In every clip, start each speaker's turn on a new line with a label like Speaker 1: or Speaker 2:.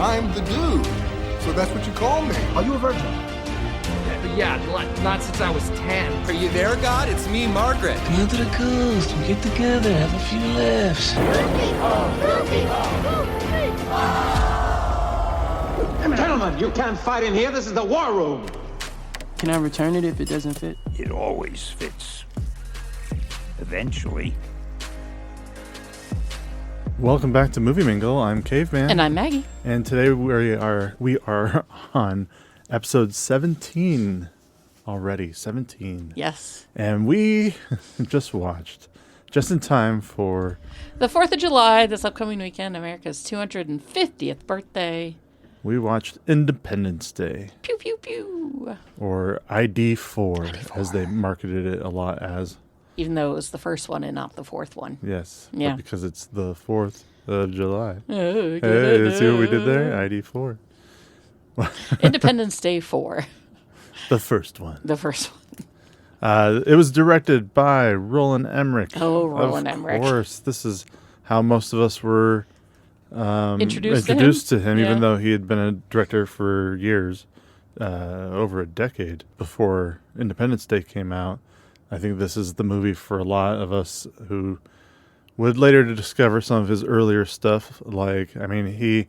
Speaker 1: I'm the dude. So that's what you call me.
Speaker 2: Are you a virgin?
Speaker 3: Yeah, not since I was 10.
Speaker 4: Are you there, God? It's me, Margaret.
Speaker 5: Come on to the coast. We get together, have a few laughs.
Speaker 2: Gentlemen, you can't fight in here. This is the war room.
Speaker 5: Can I return it if it doesn't fit?
Speaker 6: It always fits. Eventually.
Speaker 7: Welcome back to Movie Mingle. I'm Caveman.
Speaker 8: And I'm Maggie.
Speaker 7: And today we are on episode 17 already. 17.
Speaker 8: Yes.
Speaker 7: And we just watched, just in time for
Speaker 8: the 4th of July, this upcoming weekend, America's 250th birthday.
Speaker 7: We watched Independence Day.
Speaker 8: Pew, pew, pew.
Speaker 7: Or ID4, as they marketed it a lot as.
Speaker 8: Even though it was the first one and not the fourth one.
Speaker 7: Yes.
Speaker 8: Yeah.
Speaker 7: But because it's the 4th of July.
Speaker 8: Hey,
Speaker 7: see what we did there? ID4.
Speaker 8: Independence Day 4.
Speaker 7: The first one.
Speaker 8: The first one.
Speaker 7: It was directed by Roland Emmerich.
Speaker 8: Oh, Roland Emmerich.
Speaker 7: Of course. This is how most of us were
Speaker 8: introduced
Speaker 7: to him,
Speaker 8: yeah.
Speaker 7: Even though he had been a director for years, over a decade before Independence Day came out. I think this is the movie for a lot of us who would later discover some of his earlier stuff. He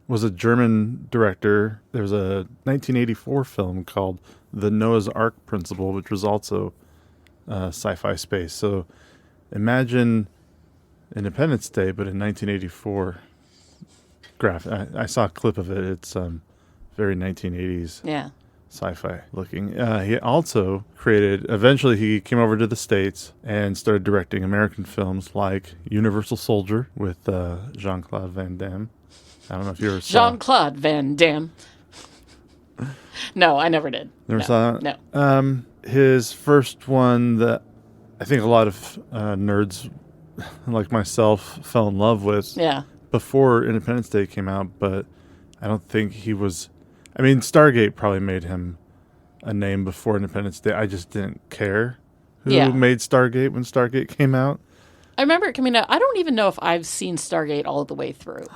Speaker 7: was a German director. There was a 1984 film called The Noah's Ark Principle, which was also sci-fi space. So imagine Independence Day, but in 1984. I saw a clip of it. It's very 1980s.
Speaker 8: Yeah.
Speaker 7: Sci-fi looking. He also eventually he came over to the States and started directing American films like Universal Soldier with Jean-Claude Van Damme. I don't know if you ever saw
Speaker 8: Jean-Claude Van Damme. No, I never did.
Speaker 7: Never saw it?
Speaker 8: No.
Speaker 7: His first one that I think a lot of nerds like myself fell in love with before Independence Day came out, but I don't think he was... Stargate probably made him a name before Independence Day. I just didn't care who made Stargate when Stargate came out.
Speaker 8: I remember it coming out. I don't even know if I've seen Stargate all the way through.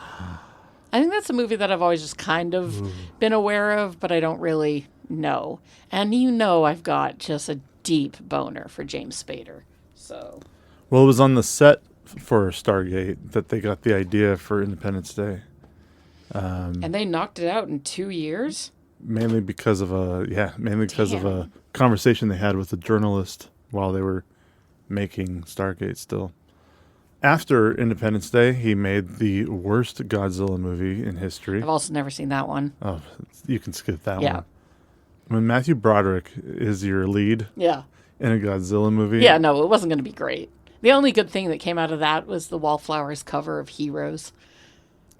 Speaker 8: I think that's a movie that I've always just kind of been aware of, but I don't really know. And I've got just a deep boner for James Spader. So,
Speaker 7: well, it was on the set for Stargate that they got the idea for Independence Day.
Speaker 8: And they knocked it out in 2 years?
Speaker 7: Mainly because of a conversation they had with a journalist while they were making Stargate still. After Independence Day, he made the worst Godzilla movie in history.
Speaker 8: I've also never seen that one.
Speaker 7: Oh, you can skip that one. When Matthew Broderick is your lead in a Godzilla movie.
Speaker 8: Yeah, no, it wasn't going to be great. The only good thing that came out of that was the Wallflowers cover of Heroes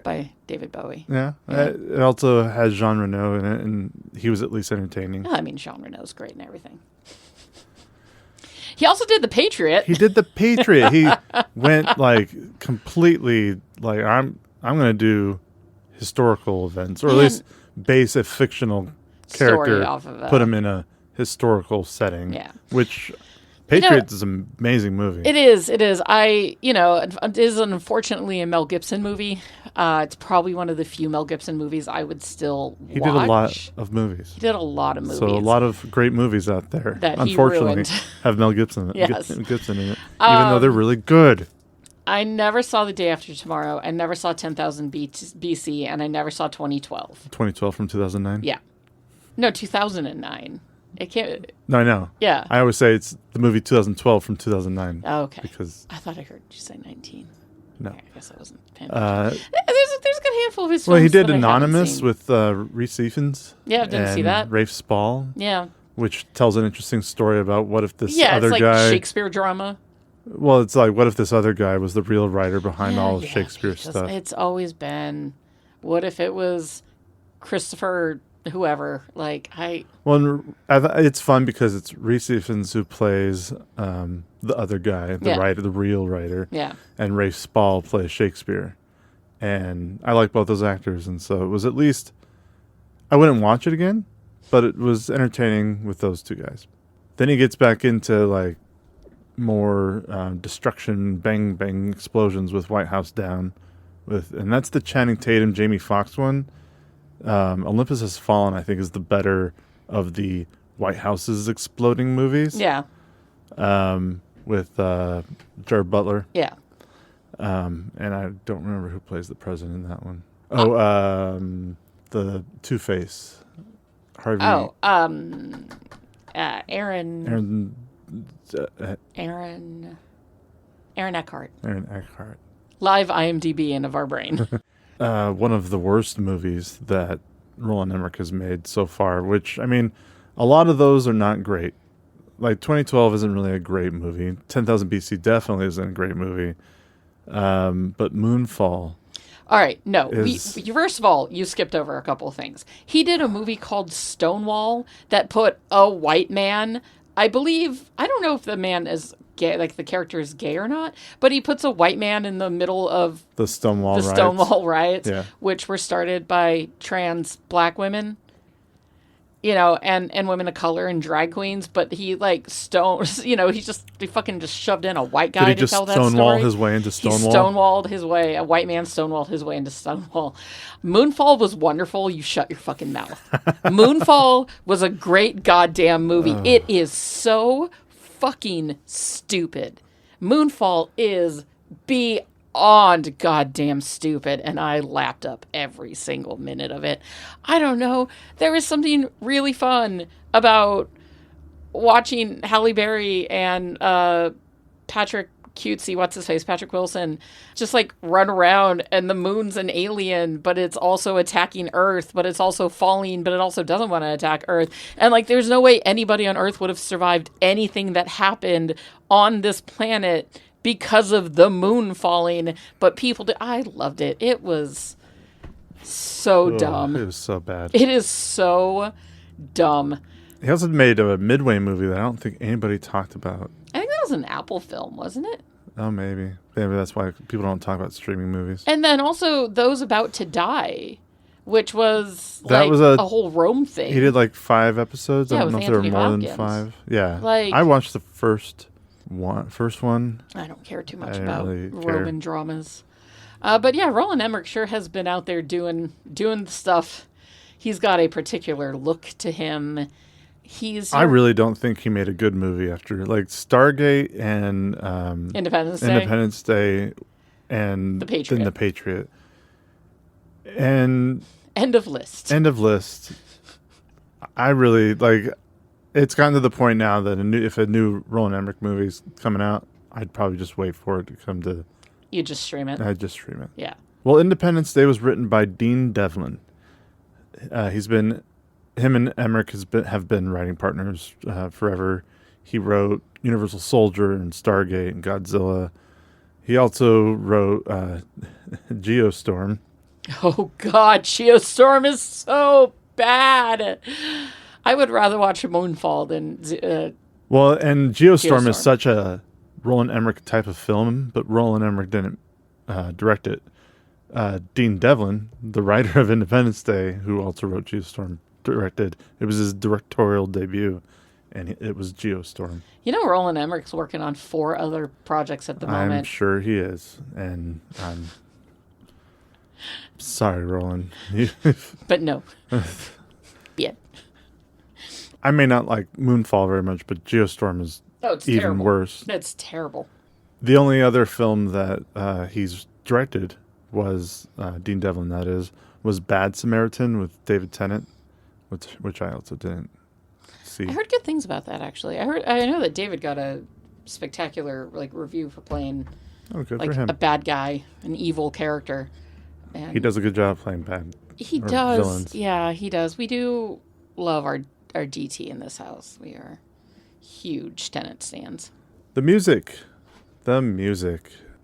Speaker 8: by David Bowie.
Speaker 7: Yeah. It also has Jean Reno in it, and he was at least entertaining.
Speaker 8: Jean Reno's great and everything. He also did The Patriot.
Speaker 7: He did The Patriot. He went completely I'm going to do historical events, or at least base a fictional character,
Speaker 8: off of
Speaker 7: put him in a historical setting.
Speaker 8: Yeah.
Speaker 7: Which Patriot is an amazing movie.
Speaker 8: It is. It is. It is unfortunately a Mel Gibson movie. It's probably one of the few Mel Gibson movies I would still watch.
Speaker 7: He did a lot of movies.
Speaker 8: He did a lot of movies.
Speaker 7: So a lot of great movies out there,
Speaker 8: that
Speaker 7: unfortunately,
Speaker 8: he
Speaker 7: have Mel Gibson,
Speaker 8: yes.
Speaker 7: Gibson in it, even though they're really good.
Speaker 8: I never saw The Day After Tomorrow. I never saw 10,000 BC, and I never saw 2012.
Speaker 7: 2012 from 2009?
Speaker 8: Yeah. No, 2009. It can't.
Speaker 7: No, I know.
Speaker 8: Yeah.
Speaker 7: I always say it's the movie 2012 from 2009.
Speaker 8: Oh, okay.
Speaker 7: Because
Speaker 8: I thought I heard you say 19.
Speaker 7: No.
Speaker 8: Okay, I guess I wasn't paying attention. There's a good handful of his films.
Speaker 7: Well, he did
Speaker 8: that
Speaker 7: Anonymous with Reese Ifans.
Speaker 8: Yeah, I didn't see that.
Speaker 7: Rafe Spall.
Speaker 8: Yeah.
Speaker 7: Which tells an interesting story about what if this other
Speaker 8: it's like
Speaker 7: guy...
Speaker 8: Shakespeare drama.
Speaker 7: Well, it's like, what if this other guy was the real writer behind all of Shakespeare stuff?
Speaker 8: It's always been, what if it was Christopher whoever?
Speaker 7: Well, it's fun because it's Reese Ifans who plays the other guy, the real writer.
Speaker 8: Yeah.
Speaker 7: And Rafe Spall plays Shakespeare. And I like both those actors, and so it was at least... I wouldn't watch it again, but it was entertaining with those two guys. Then he gets back into, more destruction, bang, bang explosions with White House Down, and that's the Channing Tatum, Jamie Foxx one. Olympus Has Fallen, I think, is the better of the White House's exploding movies.
Speaker 8: Yeah.
Speaker 7: With Jared Butler.
Speaker 8: Yeah.
Speaker 7: And I don't remember who plays the president in that one. Oh, the Two-Face. Harvey.
Speaker 8: Oh, Aaron Eckhart.
Speaker 7: Aaron Eckhart.
Speaker 8: Live IMDb in of our brain.
Speaker 7: One of the worst movies that Roland Emmerich has made so far, which, I mean, a lot of those are not great. Like, 2012 isn't really a great movie. 10,000 BC definitely isn't a great movie. But Moonfall.
Speaker 8: All right, no. First of all, you skipped over a couple of things. He did a movie called Stonewall that put a white man, I believe, I don't know if the man is gay, like the character is gay or not, but he puts a white man in the middle of
Speaker 7: the Stonewall
Speaker 8: riots,
Speaker 7: yeah.
Speaker 8: Which were started by trans black women. You know, and women of color and drag queens, but he like he fucking just shoved in a white guy to tell that story.
Speaker 7: Did he just Stonewall his way into Stonewall?
Speaker 8: He stonewalled his way. A white man stonewalled his way into Stonewall. Moonfall was wonderful. You shut your fucking mouth. Moonfall was a great goddamn movie. It is so fucking stupid. Moonfall is beyond goddamn stupid, and I lapped up every single minute of it. I don't know. There is something really fun about watching Halle Berry and Patrick Wilson just like run around, and the moon's an alien, but it's also attacking Earth, but it's also falling, but it also doesn't want to attack Earth. And like, there's no way anybody on Earth would have survived anything that happened on this planet because of the moon falling, but people did. I loved it. It was so dumb.
Speaker 7: It was so bad.
Speaker 8: It is so dumb.
Speaker 7: He also made a Midway movie that I don't think anybody talked about.
Speaker 8: I think that was an Apple film, wasn't it?
Speaker 7: Oh, maybe. Maybe that's why people don't talk about streaming movies.
Speaker 8: And then also Those About to Die, which was like a whole Rome thing.
Speaker 7: He did like 5 episodes.
Speaker 8: Yeah,
Speaker 7: I don't know if there were more than 5. Yeah.
Speaker 8: Like,
Speaker 7: I watched the first one.
Speaker 8: I don't care too much about really Roman dramas. But yeah, Roland Emmerich sure has been out there doing the stuff. He's got a particular look to him. I really don't think he made a good movie after like Stargate and Independence Day and The Patriot.
Speaker 7: Then The Patriot. And
Speaker 8: End of list.
Speaker 7: I really like. It's gotten to the point now that if a new Roland Emmerich movie's coming out, I'd probably just wait for it to come to.
Speaker 8: You just stream it.
Speaker 7: I'd just stream it.
Speaker 8: Yeah.
Speaker 7: Well, Independence Day was written by Dean Devlin. Him and Emmerich have been writing partners forever. He wrote Universal Soldier and Stargate and Godzilla. He also wrote Geostorm.
Speaker 8: Oh God, Geostorm is so bad. I would rather watch Moonfall than.
Speaker 7: And Geostorm is such a Roland Emmerich type of film, but Roland Emmerich didn't direct it. Dean Devlin, the writer of Independence Day, who also wrote Geostorm, directed. It was his directorial debut, and it was Geostorm.
Speaker 8: You know, Roland Emmerich's working on 4 other projects at the moment.
Speaker 7: I'm sure he is, and I'm sorry, Roland.
Speaker 8: But no. Yeah.
Speaker 7: I may not like Moonfall very much, but Geostorm is even
Speaker 8: terrible.
Speaker 7: Worse.
Speaker 8: It's terrible.
Speaker 7: The only other film that he's directed was Dean Devlin, that is, was Bad Samaritan with David Tennant, which I also didn't see.
Speaker 8: I heard good things about that, actually. I know that David got a spectacular review for playing
Speaker 7: good for him.
Speaker 8: A bad guy, an evil character. And
Speaker 7: he does a good job playing bad.
Speaker 8: He does.
Speaker 7: Villains.
Speaker 8: Yeah, he does. We do love our DT in this house. We are huge Tennant stands.
Speaker 7: The music.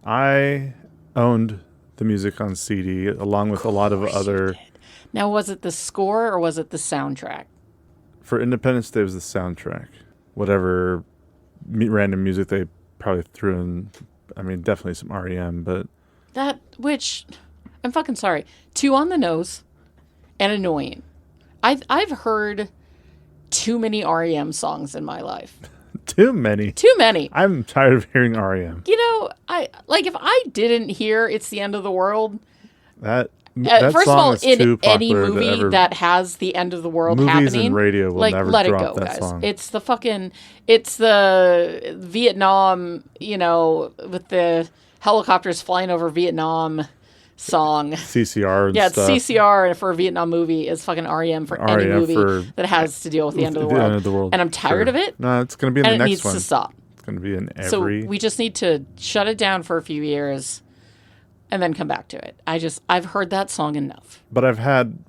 Speaker 7: I owned the music on CD along with a lot of other.
Speaker 8: Now, was it the score or was it the soundtrack?
Speaker 7: For Independence Day, it was the soundtrack. Whatever random music they probably threw in. I mean, definitely some REM, but I'm fucking sorry.
Speaker 8: Too on the nose and annoying. I've heard too many REM songs in my life.
Speaker 7: Too many.
Speaker 8: Too many.
Speaker 7: I'm tired of hearing REM.
Speaker 8: You know, if I didn't hear "It's the End of the World,"
Speaker 7: That
Speaker 8: first of
Speaker 7: song
Speaker 8: all,
Speaker 7: is
Speaker 8: in
Speaker 7: too
Speaker 8: any
Speaker 7: popular to
Speaker 8: movie
Speaker 7: ever-
Speaker 8: that has the end of the world
Speaker 7: Movies
Speaker 8: happening,
Speaker 7: and radio will
Speaker 8: like
Speaker 7: never
Speaker 8: let it
Speaker 7: drop
Speaker 8: go,
Speaker 7: that
Speaker 8: guys.
Speaker 7: song.
Speaker 8: It's the Vietnam, with the helicopters flying over Vietnam song.
Speaker 7: CCR and
Speaker 8: Yeah,
Speaker 7: stuff.
Speaker 8: CCR for a Vietnam movie is fucking REM for any
Speaker 7: REM
Speaker 8: movie
Speaker 7: for-
Speaker 8: that has to deal with the end of the
Speaker 7: The
Speaker 8: world.
Speaker 7: end of the world,
Speaker 8: And I'm tired
Speaker 7: sure.
Speaker 8: of it.
Speaker 7: No, it's going to be in
Speaker 8: And
Speaker 7: the
Speaker 8: it
Speaker 7: next
Speaker 8: needs
Speaker 7: one.
Speaker 8: to stop.
Speaker 7: It's going to be in
Speaker 8: So
Speaker 7: every...
Speaker 8: we just need to shut it down for a few years and then come back to it. I've heard that song enough.
Speaker 7: But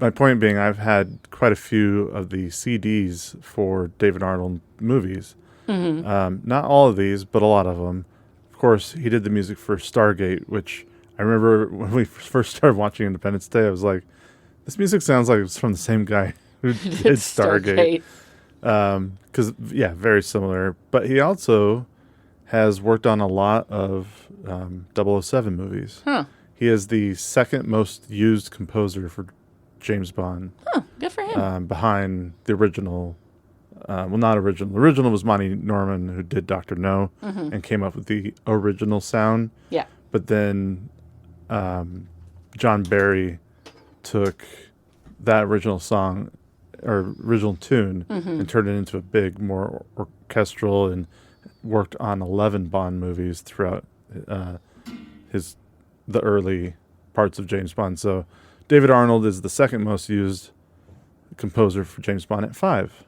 Speaker 7: my point being, I've had quite a few of the CDs for David Arnold movies.
Speaker 8: Mm-hmm.
Speaker 7: Not all of these, but a lot of them. Of course, he did the music for Stargate, which I remember when we first started watching Independence Day, I was like, this music sounds like it's from the same guy who did Stargate. Because, very similar. But he also has worked on a lot of 007 movies.
Speaker 8: Huh.
Speaker 7: He is the second most used composer for James Bond.
Speaker 8: Huh. Good for him.
Speaker 7: Behind the original. Not original. The original was Monty Norman, who did Dr. No and came up with the original sound.
Speaker 8: Yeah.
Speaker 7: But then John Barry took that original song or original tune and turned it into a big, more orchestral, and worked on 11 Bond movies throughout the early parts of James Bond. So David Arnold is the second most used composer for James Bond at 5.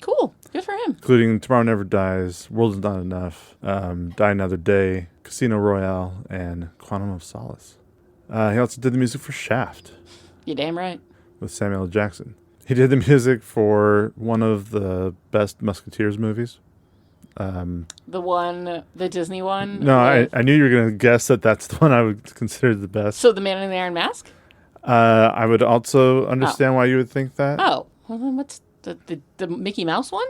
Speaker 8: Cool. Good for him.
Speaker 7: Including Tomorrow Never Dies, World Is Not Enough, Die Another Day, Casino Royale, and Quantum of Solace. He also did the music for Shaft
Speaker 8: You damn right.
Speaker 7: with Samuel L. Jackson. He did the music for one of the best Musketeers movies.
Speaker 8: The Disney one?
Speaker 7: No,
Speaker 8: with-
Speaker 7: I knew you were going to guess that that's the one I would consider the best.
Speaker 8: So The Man in the Iron Mask?
Speaker 7: I would also understand why you would think that.
Speaker 8: Oh. Well, then what's the Mickey Mouse one?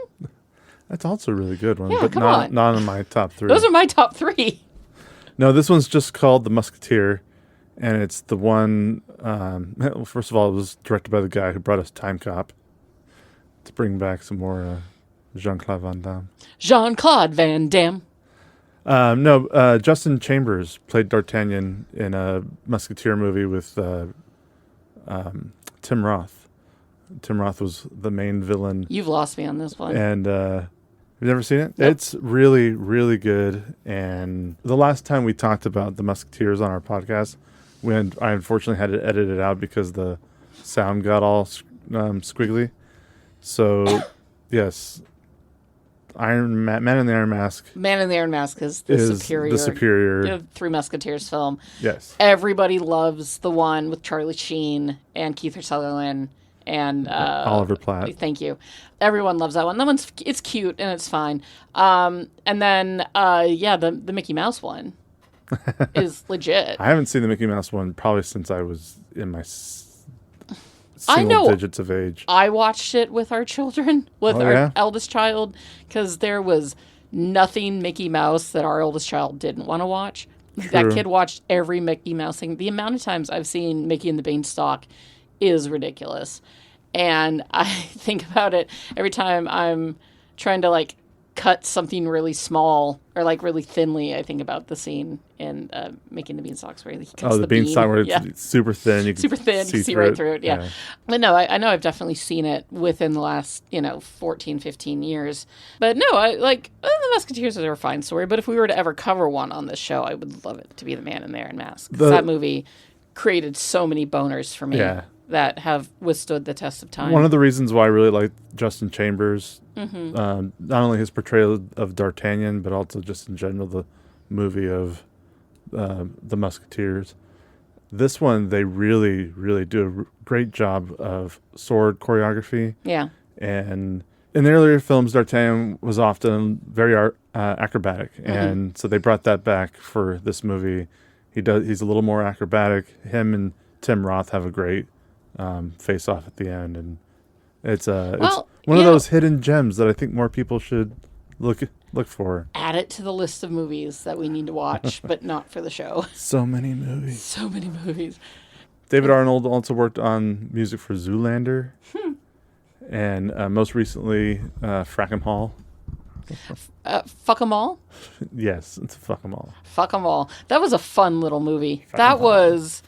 Speaker 7: That's also a really good one,
Speaker 8: Yeah,
Speaker 7: but
Speaker 8: come on.
Speaker 7: not in my top 3.
Speaker 8: Those are my top 3.
Speaker 7: No, this one's just called The Musketeer, and it's the one... first of all, it was directed by the guy who brought us Time Cop to bring back some more Jean-Claude Van Damme.
Speaker 8: Jean-Claude Van Damme.
Speaker 7: Justin Chambers played D'Artagnan in a Musketeer movie with Tim Roth. Tim Roth was the main villain.
Speaker 8: You've lost me on this one.
Speaker 7: And you've never seen it?
Speaker 8: Nope.
Speaker 7: It's really, really good. And the last time we talked about the Musketeers on our podcast, I unfortunately had to edit it out because the sound got all squiggly. So, yes, Man in the Iron Mask
Speaker 8: Man in the Iron Mask is the superior Three Musketeers film.
Speaker 7: Yes.
Speaker 8: Everybody loves the one with Charlie Sheen and Kiefer Sutherland and
Speaker 7: Oliver Platt.
Speaker 8: Thank you. Everyone loves that one. That one's it's cute and it's fine. And then the Mickey Mouse one is legit.
Speaker 7: I haven't seen the Mickey Mouse one probably since I was in my single digits of age.
Speaker 8: I watched it with our children, with our eldest child, because there was nothing Mickey Mouse that our oldest child didn't want to watch.
Speaker 7: True.
Speaker 8: That kid watched every Mickey Mouse thing. The amount of times I've seen Mickey and the Beanstalk is ridiculous. And I think about it every time I'm trying to cut something really small or really thinly. I think about the scene in Mickey and the Beanstalks where he cuts
Speaker 7: the beanstalk
Speaker 8: bean.
Speaker 7: where it's super thin. You can
Speaker 8: super thin. You see right through it. Yeah. But no, I know I've definitely seen it within the last 14, 15 years. But no, the Musketeers are a fine story. But if we were to ever cover one on this show, I would love it to be The Man in the Iron Mask. 'Cause that movie created so many boners for me. Yeah. That have withstood the test of time.
Speaker 7: One of the reasons why I really like Justin Chambers, not only his portrayal of D'Artagnan, but also just in general the movie of the Musketeers. This one, they really, really do a great job of sword choreography. Yeah. And in the earlier films, D'Artagnan was often very acrobatic, and so they brought that back for this movie. He's a little more acrobatic. Him and Tim Roth have a great face off at the end, and it's one of those hidden gems that I think more people should look for.
Speaker 8: Add it to the list of movies that we need to watch, but not for the show.
Speaker 7: So many movies. David Arnold also worked on music for Zoolander, and most recently Frackham Hall.
Speaker 8: Fuck 'em all.
Speaker 7: Yes, it's fuck 'em all.
Speaker 8: Fuck 'em all. That was a fun little movie. That was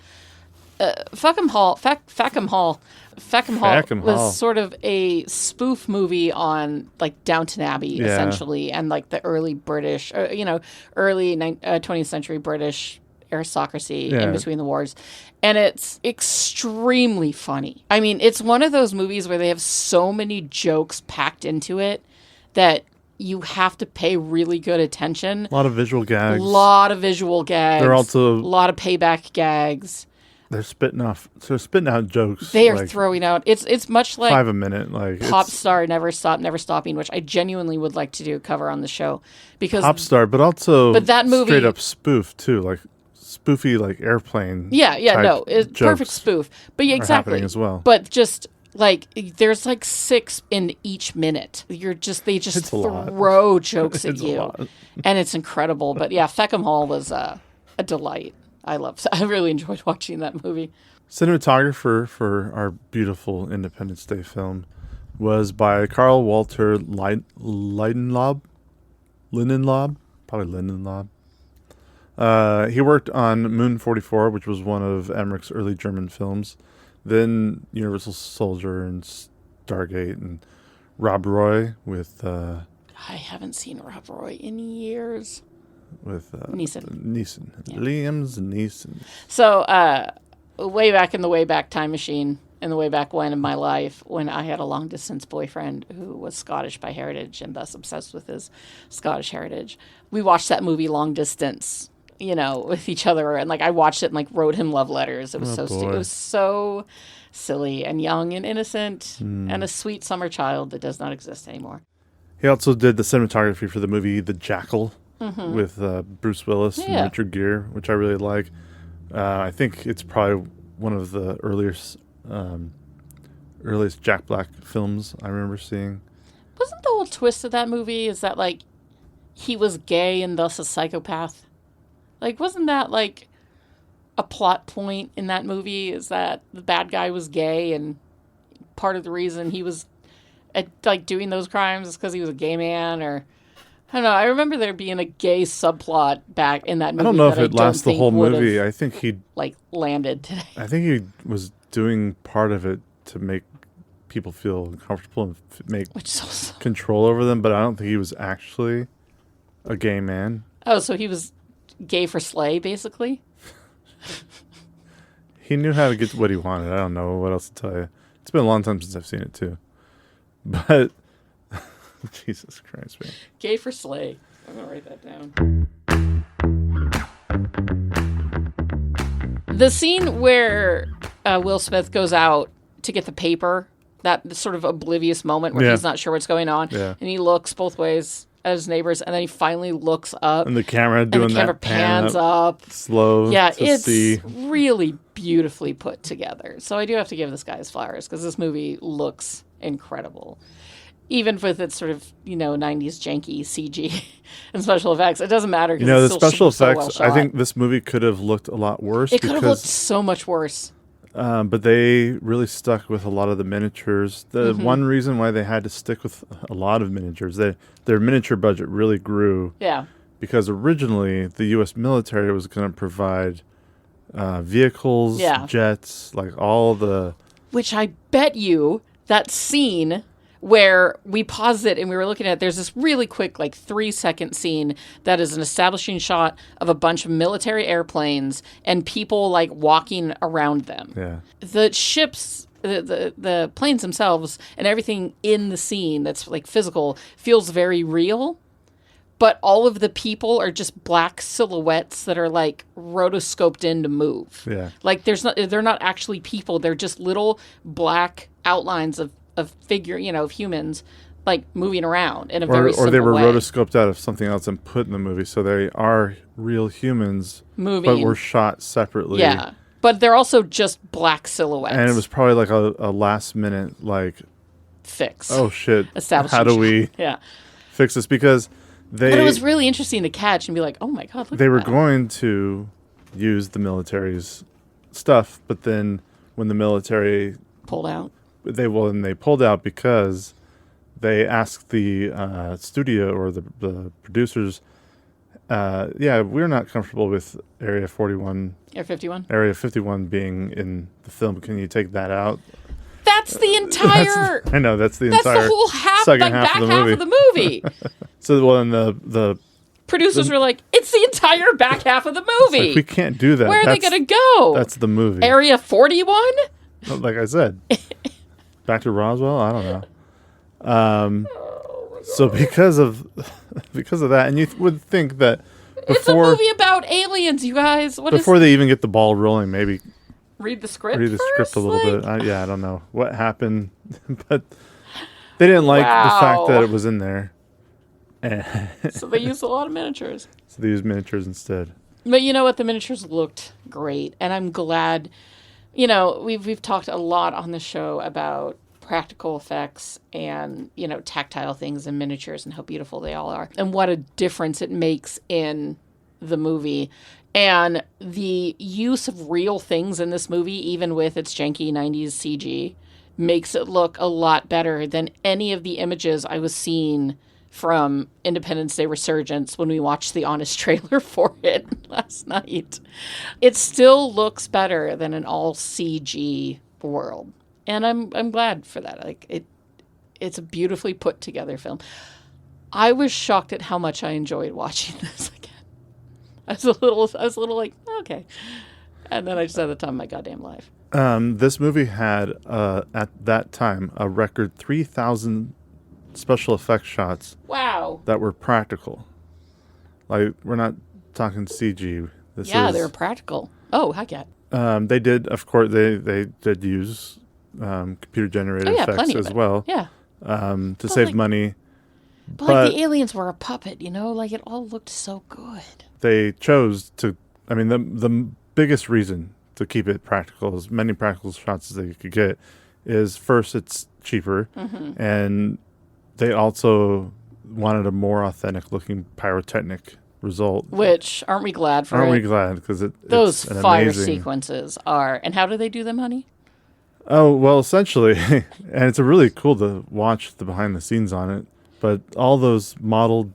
Speaker 8: Fuck 'em Hall. Fuck 'em Hall. Fuck 'em Hall
Speaker 7: Fuck 'em Hall.
Speaker 8: was sort of a spoof movie on like Downton Abbey, essentially, and like the early British, early 20th century British aristocracy in between the wars. And it's extremely funny. I mean, it's one of those movies where they have so many jokes packed into it that you have to pay really good attention.
Speaker 7: A lot of visual gags.
Speaker 8: A lot of visual gags.
Speaker 7: They're also...
Speaker 8: a lot of payback gags.
Speaker 7: They're spitting out jokes.
Speaker 8: They are throwing out. It's much like
Speaker 7: 5 a minute. Like
Speaker 8: Pop Star, Never Stop, Never Stopping, which I genuinely would like to do a cover on the show because
Speaker 7: Pop Star, but also
Speaker 8: that movie,
Speaker 7: straight up spoof too, like spoofy like airplane.
Speaker 8: It's perfect spoof. But yeah, exactly
Speaker 7: as well.
Speaker 8: But just like there's like 6 in each minute. They just throw jokes at you, and it's incredible. But yeah, Feckham Hall was a delight. I really enjoyed watching that movie.
Speaker 7: Cinematographer for our beautiful Independence Day film was by Carl Walter Lindenlaub. Probably Lindenlaub. He worked on Moon 44, which was one of Emmerich's early German films. Then Universal Soldier and Stargate and Rob Roy with... I
Speaker 8: haven't seen Rob Roy in years.
Speaker 7: With
Speaker 8: Neeson.
Speaker 7: Yeah. Liam's Neeson.
Speaker 8: So way back in the Wayback Time Machine, in the way back when in my life, when I had a long distance boyfriend who was Scottish by heritage and thus obsessed with his Scottish heritage, we watched that movie Long Distance, with each other, and like I watched it and like wrote him love letters. It was it was so silly and young and innocent and a sweet summer child that does not exist anymore.
Speaker 7: He also did the cinematography for the movie The Jackal. With Bruce Willis and Richard Gere, which I really like. I think it's probably one of the earliest Jack Black films I remember seeing.
Speaker 8: Wasn't the whole twist of that movie is that like he was gay and thus a psychopath? Like, wasn't that like a plot point in that movie? Is that the bad guy was gay and part of the reason he was like doing those crimes is because he was a gay man, or I don't know. I remember there being a gay subplot back in that movie.
Speaker 7: I don't know if it lasts the whole movie. I think he
Speaker 8: landed today.
Speaker 7: I think he was doing part of it to make people feel comfortable and make control over them, but I don't think he was actually a gay man.
Speaker 8: Oh, so he was gay for slay, basically?
Speaker 7: He knew how to get what he wanted. I don't know what else to tell you. It's been a long time since I've seen it too. But Jesus Christ, man.
Speaker 8: Gay for slay. I'm going to write that down. The scene where Will Smith goes out to get the paper, that sort of oblivious moment where he's not sure what's going on, and he looks both ways at his neighbors, and then he finally looks up.
Speaker 7: And the camera
Speaker 8: pans up.
Speaker 7: Slow
Speaker 8: it's
Speaker 7: see.
Speaker 8: Really beautifully put together. So I do have to give this guy his flowers, because this movie looks incredible. Even with its sort of, 90s janky CG and special effects. It doesn't matter.
Speaker 7: The
Speaker 8: it's
Speaker 7: special effects,
Speaker 8: well shot.
Speaker 7: I think this movie could have looked a lot worse.
Speaker 8: It could have looked so much worse.
Speaker 7: But they really stuck with a lot of the miniatures. The one reason why they had to stick with a lot of miniatures, their miniature budget really grew.
Speaker 8: Yeah.
Speaker 7: Because originally the U.S. military was going to provide vehicles, jets, like all the...
Speaker 8: Which I bet you that scene where we paused it and we were looking at it, there's this really quick, 3-second scene that is an establishing shot of a bunch of military airplanes and people, walking around them.
Speaker 7: Yeah.
Speaker 8: The ships, the planes themselves and everything in the scene that's, physical feels very real. But all of the people are just black silhouettes that are, rotoscoped in to move.
Speaker 7: Yeah.
Speaker 8: They're not actually people. They're just little black outlines of figure, of humans, moving around in a very simple way. Or
Speaker 7: they were rotoscoped out of something else and put in the movie, so they are real humans,
Speaker 8: moving,
Speaker 7: but were shot separately.
Speaker 8: Yeah, but they're also just black silhouettes.
Speaker 7: And it was probably a last minute
Speaker 8: fix.
Speaker 7: Oh shit!
Speaker 8: How
Speaker 7: do we fix this? Because
Speaker 8: But it was really interesting to catch and be like, oh my god, look
Speaker 7: they
Speaker 8: at
Speaker 7: were
Speaker 8: that.
Speaker 7: going to use the military's stuff, but then when the military
Speaker 8: pulled out.
Speaker 7: They pulled out because they asked the studio or the producers, we're not comfortable with Area 41.
Speaker 8: Area 51?
Speaker 7: Area 51 being in the film. Can you take that out?
Speaker 8: That's the entire...
Speaker 7: I know, that's the
Speaker 8: That's
Speaker 7: entire
Speaker 8: the whole
Speaker 7: second
Speaker 8: back
Speaker 7: half of
Speaker 8: half of the movie.
Speaker 7: So, well, and the
Speaker 8: Producers were like, it's the entire back half of the movie.
Speaker 7: like, we can't do that.
Speaker 8: Where are they going to go?
Speaker 7: That's the movie.
Speaker 8: Area 41?
Speaker 7: Like I said. Back to Roswell? I don't know. So because of that, and you would think that
Speaker 8: It's a movie about aliens, you guys.
Speaker 7: Before they even get the ball rolling, maybe
Speaker 8: read the script
Speaker 7: a little bit. I don't know what happened, but they didn't like the fact that it was in there.
Speaker 8: So they used a lot of miniatures.
Speaker 7: So they used miniatures instead.
Speaker 8: But you know what? The miniatures looked great, and I'm glad. You know, we've talked a lot on the show about practical effects and, you know, tactile things and miniatures and how beautiful they all are and what a difference it makes in the movie. And the use of real things in this movie, even with its janky 90s CG, makes it look a lot better than any of the images I was seeing from Independence Day Resurgence when we watched the Honest trailer for it last night. It still looks better than an all CG world. And I'm glad for that. Like it's a beautifully put together film. I was shocked at how much I enjoyed watching this again. I was a little like, okay. And then I just had the time of my goddamn life.
Speaker 7: This movie had at that time a record 3,000 special effects shots.
Speaker 8: Wow.
Speaker 7: That were practical. Like, we're not talking CG.
Speaker 8: They were practical. Oh, heck yeah.
Speaker 7: They did, of course, they did use computer generated effects as well.
Speaker 8: Yeah.
Speaker 7: To save money.
Speaker 8: But like the aliens were a puppet, you know? Like, it all looked so good.
Speaker 7: They chose to, I mean, the biggest reason to keep it practical, as many practical shots as they could get, is first, it's cheaper, and they also wanted a more authentic looking pyrotechnic result.
Speaker 8: Which, aren't we glad for
Speaker 7: Aren't
Speaker 8: it?
Speaker 7: we glad? Because
Speaker 8: those
Speaker 7: it's an
Speaker 8: fire
Speaker 7: amazing
Speaker 8: sequences are. And how do they do them, honey?
Speaker 7: Oh, well, essentially, and it's really cool to watch the behind the scenes on it, but all those modeled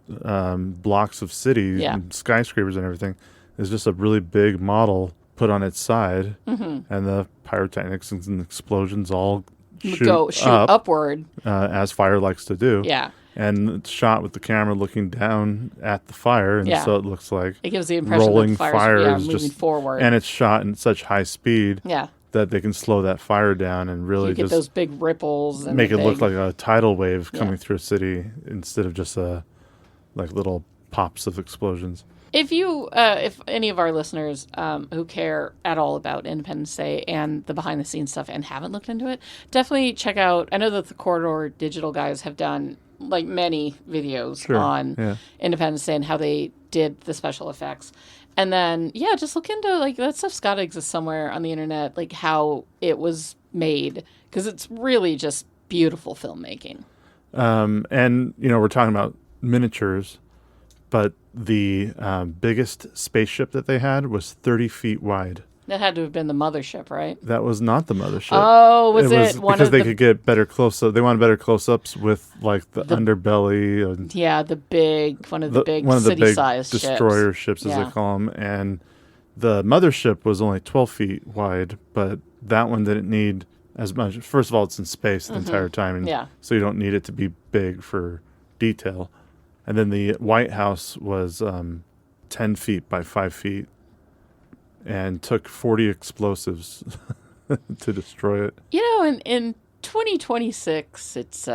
Speaker 7: blocks of cities and skyscrapers and everything is just a really big model put on its side, and the pyrotechnics and explosions all shoot
Speaker 8: upward
Speaker 7: as fire likes to do.
Speaker 8: Yeah.
Speaker 7: And it's shot with the camera looking down at the fire, and so it looks like
Speaker 8: it gives the impression
Speaker 7: rolling
Speaker 8: that
Speaker 7: fire is
Speaker 8: moving
Speaker 7: just
Speaker 8: forward.
Speaker 7: And it's shot in such high speed that they can slow that fire down and really
Speaker 8: you get
Speaker 7: just
Speaker 8: those big ripples and
Speaker 7: make it look like a tidal wave coming through a city instead of just like little pops of explosions.
Speaker 8: If any of our listeners who care at all about Independence Day and the behind the scenes stuff and haven't looked into it, definitely check out. I know that the Corridor Digital guys have done like many videos on Independence Day and how they did the special effects. And then, just look into, like, that stuff's got to exist somewhere on the internet, like how it was made, because it's really just beautiful filmmaking.
Speaker 7: And, you know, we're talking about miniatures, but the biggest spaceship that they had was 30 feet wide.
Speaker 8: That had to have been the mothership, right?
Speaker 7: That was not the mothership.
Speaker 8: Oh, was it one
Speaker 7: because
Speaker 8: of
Speaker 7: they could get better close-up. They wanted better close-ups with like the underbelly. And
Speaker 8: one of the big city-sized
Speaker 7: destroyer ships, as they call them. And the mothership was only 12 feet wide, but that one didn't need as much. First of all, it's in space the entire time, and so you don't need it to be big for detail. And then the White House was 10 feet by 5 feet. And took 40 explosives to destroy it.
Speaker 8: You know, in 2026, it's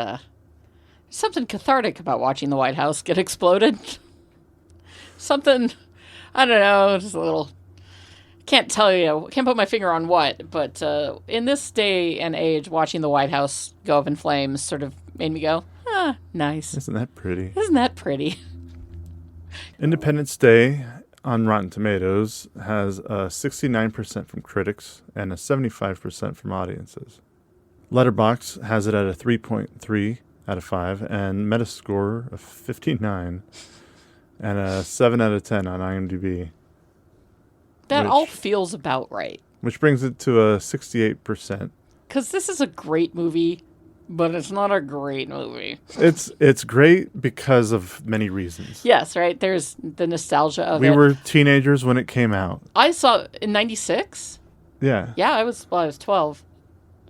Speaker 8: something cathartic about watching the White House get exploded. Something, I don't know, just a little, can't put my finger on what, but in this day and age, watching the White House go up in flames sort of made me go, nice.
Speaker 7: Isn't that pretty?
Speaker 8: Isn't that pretty?
Speaker 7: Independence Day on Rotten Tomatoes has a 69% from critics and a 75% from audiences. Letterboxd has it at a 3.3 out of 5 and Metascore of 59 and a 7 out of 10 on IMDb.
Speaker 8: That all feels about right.
Speaker 7: Which brings it to a 68%.
Speaker 8: Because this is a great movie but it's not a great movie.
Speaker 7: It's great because of many reasons.
Speaker 8: Yes, right? There's the nostalgia of
Speaker 7: We
Speaker 8: it.
Speaker 7: were teenagers when it came out.
Speaker 8: I saw it in 96.
Speaker 7: Yeah.
Speaker 8: Yeah, I was 12.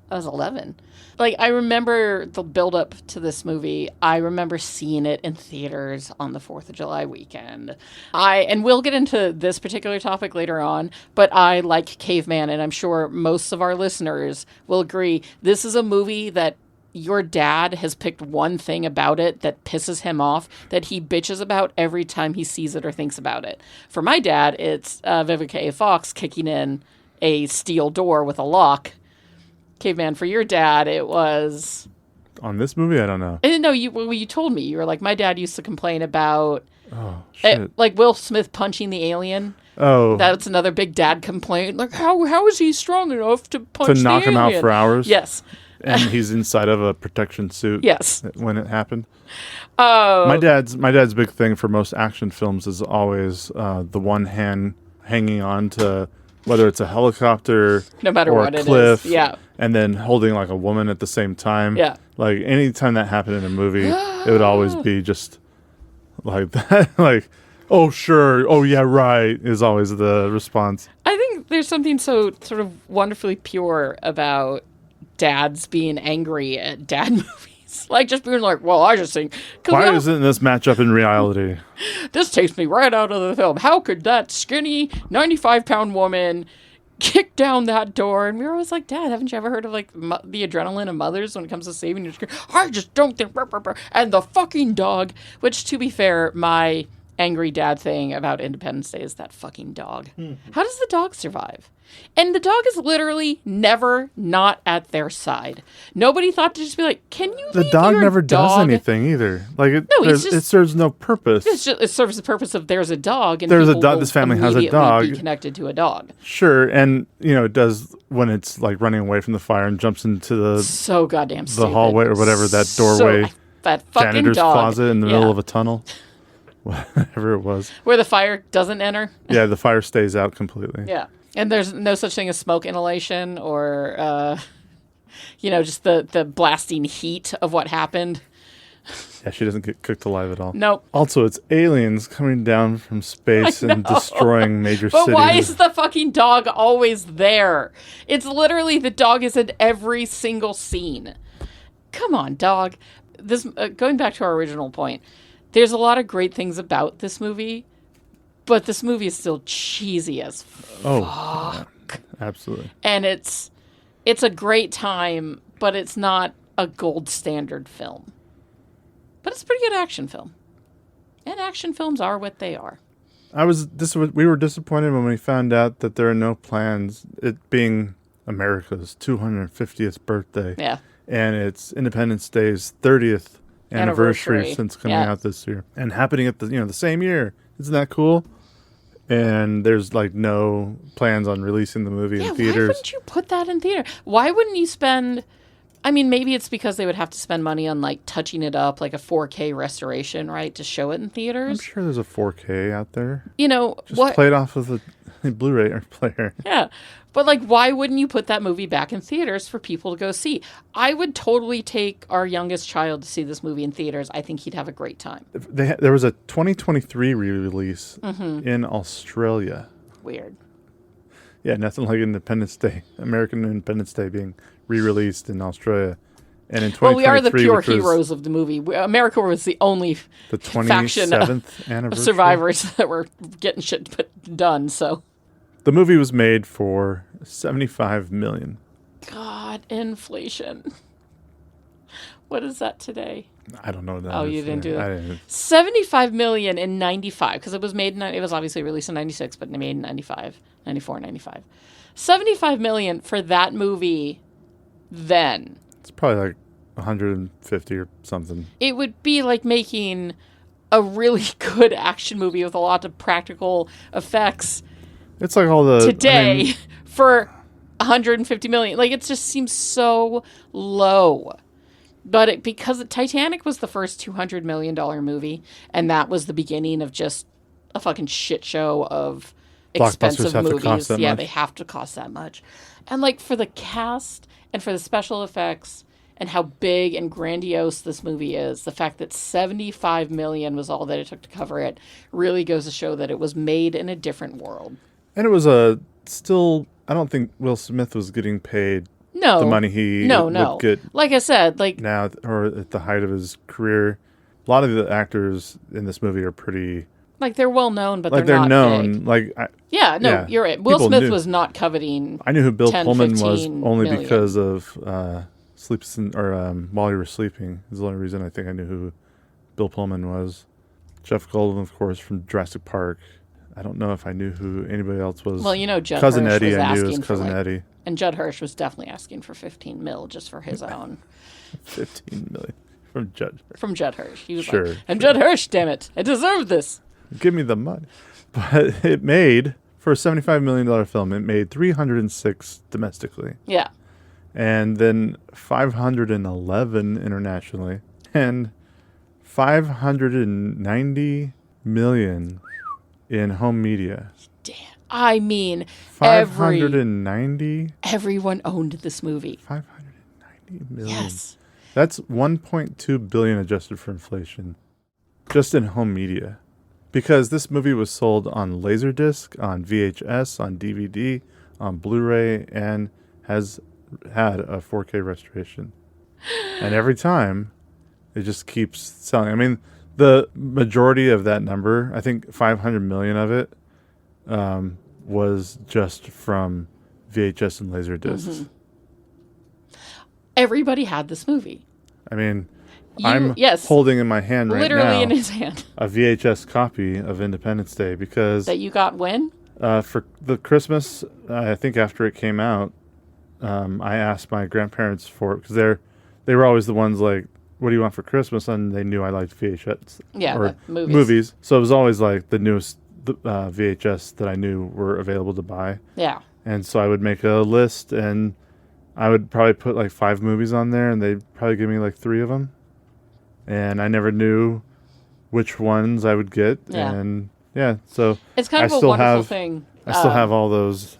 Speaker 8: I was 11. Like, I remember the build-up to this movie. I remember seeing it in theaters on the 4th of July weekend. And we'll get into this particular topic later on, but I like Caveman, and I'm sure most of our listeners will agree. This is a movie that your dad has picked one thing about it that pisses him off, that he bitches about every time he sees it or thinks about it. For my dad, it's Vivica A. Fox kicking in a steel door with a lock. Caveman, for your dad, it was...
Speaker 7: On this movie, I don't know.
Speaker 8: No, you told me. You were like, my dad used to complain about...
Speaker 7: Oh, shit.
Speaker 8: like Will Smith punching the alien.
Speaker 7: Oh.
Speaker 8: That's another big dad complaint. Like, how is he strong enough to punch the alien?
Speaker 7: To knock him out for hours?
Speaker 8: Yes.
Speaker 7: And he's inside of a protection suit.
Speaker 8: Yes.
Speaker 7: When it happened. My dad's big thing for most action films is always the one hand hanging on to whether it's a helicopter,
Speaker 8: no matter
Speaker 7: or
Speaker 8: what
Speaker 7: a cliff,
Speaker 8: it is. Yeah.
Speaker 7: and then holding like a woman at the same time.
Speaker 8: Yeah.
Speaker 7: Like anytime that happened in a movie, it would always be just like that. Like, oh sure, oh yeah, right, is always the response.
Speaker 8: I think there's something so sort of wonderfully pure about dads being angry at dad movies. Like, just being like, well, I just think...
Speaker 7: Why isn't this match up in reality?
Speaker 8: This takes me right out of the film. How could that skinny 95-pound woman kick down that door? And we were always like, Dad, haven't you ever heard of like the adrenaline of mothers when it comes to saving your skin? I just don't think... And the fucking dog, which, to be fair, my angry dad thing about Independence Day is that fucking dog. How does the dog survive? And the dog is literally never not at their side. Nobody thought to just be like, can you
Speaker 7: The
Speaker 8: leave
Speaker 7: dog
Speaker 8: your
Speaker 7: never
Speaker 8: dog?
Speaker 7: does anything either. Like it,
Speaker 8: No, he's
Speaker 7: it serves no purpose.
Speaker 8: It serves the purpose of there's a dog, and
Speaker 7: There's a
Speaker 8: people
Speaker 7: dog-
Speaker 8: will
Speaker 7: this family has a
Speaker 8: immediately
Speaker 7: dog.
Speaker 8: Be connected to a dog.
Speaker 7: Sure, and it does when it's like running away from the fire and jumps into the
Speaker 8: So goddamn stupid.
Speaker 7: hallway or whatever, that doorway,
Speaker 8: that fucking
Speaker 7: janitor's
Speaker 8: dog.
Speaker 7: closet in the
Speaker 8: Yeah.
Speaker 7: middle of a tunnel, whatever it was.
Speaker 8: Where the fire doesn't enter.
Speaker 7: Yeah, the fire stays out completely.
Speaker 8: Yeah. And there's no such thing as smoke inhalation or, just the blasting heat of what happened.
Speaker 7: Yeah, she doesn't get cooked alive at all.
Speaker 8: Nope.
Speaker 7: Also, it's aliens coming down from space and destroying major
Speaker 8: But
Speaker 7: cities.
Speaker 8: why is the fucking dog always there? It's literally the dog is in every single scene. Come on, dog. This going back to our original point, there's a lot of great things about this movie, but this movie is still cheesy as fuck.
Speaker 7: Oh, yeah, absolutely.
Speaker 8: And it's a great time, but it's not a gold standard film. But it's a pretty good action film. And action films are what they are.
Speaker 7: We were disappointed when we found out that there are no plans, it being America's 250th birthday.
Speaker 8: Yeah.
Speaker 7: And it's Independence Day's 30th anniversary since coming out this year. And happening at the same year. Isn't that cool? And there's like no plans on releasing the movie in theaters.
Speaker 8: Why wouldn't you put that in theater? Why wouldn't you spend... I mean, maybe it's because they would have to spend money on like touching it up, like a 4K restoration, right, to show it in theaters.
Speaker 7: I'm sure there's a 4K out there.
Speaker 8: Just
Speaker 7: play it off of the Blu-ray player.
Speaker 8: Yeah. But like, why wouldn't you put that movie back in theaters for people to go see? I would totally take our youngest child to see this movie in theaters. I think he'd have a great time.
Speaker 7: There was a 2023 re-release in Australia.
Speaker 8: Weird.
Speaker 7: Yeah, nothing like Independence Day, American Independence Day being re-released in Australia. And in 2023,
Speaker 8: well, we are the pure heroes of the movie. America was the only
Speaker 7: the
Speaker 8: faction
Speaker 7: 27th anniversary
Speaker 8: of survivors that were getting shit done. So
Speaker 7: the movie was made for $75 million.
Speaker 8: God, inflation. What is that today?
Speaker 7: I don't know what that
Speaker 8: Oh,
Speaker 7: is.
Speaker 8: you didn't do that.
Speaker 7: I didn't.
Speaker 8: $75 million in 95, because it was obviously released in 96, but made in 95, 94, 95. $75 million for that movie then.
Speaker 7: It's probably like 150 or something.
Speaker 8: It would be like making a really good action movie with a lot of practical effects
Speaker 7: It's like all the...
Speaker 8: today for $150 million. Like, it just seems so low. But because Titanic was the first $200 million movie, and that was the beginning of just a fucking shit show of expensive
Speaker 7: have to
Speaker 8: movies.
Speaker 7: cost that
Speaker 8: Yeah,
Speaker 7: much.
Speaker 8: they have to cost that much. And like for the cast and for the special effects and how big and grandiose this movie is, the fact that $75 million was all that it took to cover it really goes to show that it was made in a different world.
Speaker 7: And it was still, I don't think Will Smith was getting paid
Speaker 8: No.
Speaker 7: the money he would get
Speaker 8: Like I said,
Speaker 7: now, or at the height of his career. A lot of the actors in this movie are pretty...
Speaker 8: they're well known, but
Speaker 7: they're
Speaker 8: not
Speaker 7: known.
Speaker 8: big. You're right. Will
Speaker 7: People
Speaker 8: Smith
Speaker 7: knew.
Speaker 8: was not coveting.
Speaker 7: I knew who Bill
Speaker 8: 10,
Speaker 7: Pullman was
Speaker 8: 15
Speaker 7: only
Speaker 8: million.
Speaker 7: because of While You Were Sleeping is the only reason I think I knew who Bill Pullman was. Jeff Goldblum, of course, from Jurassic Park. I don't know if I knew who anybody else was.
Speaker 8: Well, Judd
Speaker 7: Cousin
Speaker 8: Hirsch
Speaker 7: Eddie,
Speaker 8: was
Speaker 7: I knew
Speaker 8: asking
Speaker 7: was Cousin
Speaker 8: for
Speaker 7: Eddie.
Speaker 8: And Judd Hirsch was definitely asking for 15 mil just for his own.
Speaker 7: 15 million from Judd Hirsch.
Speaker 8: From Judd Hirsch. He was
Speaker 7: Sure,
Speaker 8: like, I'm Judd Hirsch, damn it. I deserve this.
Speaker 7: Give me the money. But it made, for a $75 million film, it made 306 domestically.
Speaker 8: Yeah.
Speaker 7: And then 511 internationally. And 590 million in home media.
Speaker 8: Damn. I mean,
Speaker 7: 590?
Speaker 8: everyone owned this movie.
Speaker 7: 590 million.
Speaker 8: Yes.
Speaker 7: That's 1.2 billion adjusted for inflation. Just in home media. Because this movie was sold on Laserdisc, on VHS, on DVD, on Blu-ray, and has had a 4K restoration. And every time, it just keeps selling. I mean, the majority of that number, I think 500 million of it, was just from VHS and Laserdiscs.
Speaker 8: Mm-hmm. Everybody had this movie.
Speaker 7: I mean, I'm holding in my hand right
Speaker 8: literally
Speaker 7: now
Speaker 8: in his hand.
Speaker 7: a VHS copy of Independence Day because
Speaker 8: That you got when?
Speaker 7: for the Christmas, I think after it came out, I asked my grandparents for it because they were always the ones like, "What do you want for Christmas?" And they knew I liked VHS or
Speaker 8: the movies.
Speaker 7: So it was always like the newest VHS that I knew were available to buy.
Speaker 8: Yeah.
Speaker 7: And so I would make a list, and I would probably put like 5 movies on there, and they'd probably give me like 3 of them. And I never knew which ones I would get.
Speaker 8: Yeah.
Speaker 7: And yeah, so
Speaker 8: It's kind of a wonderful thing.
Speaker 7: I still have all those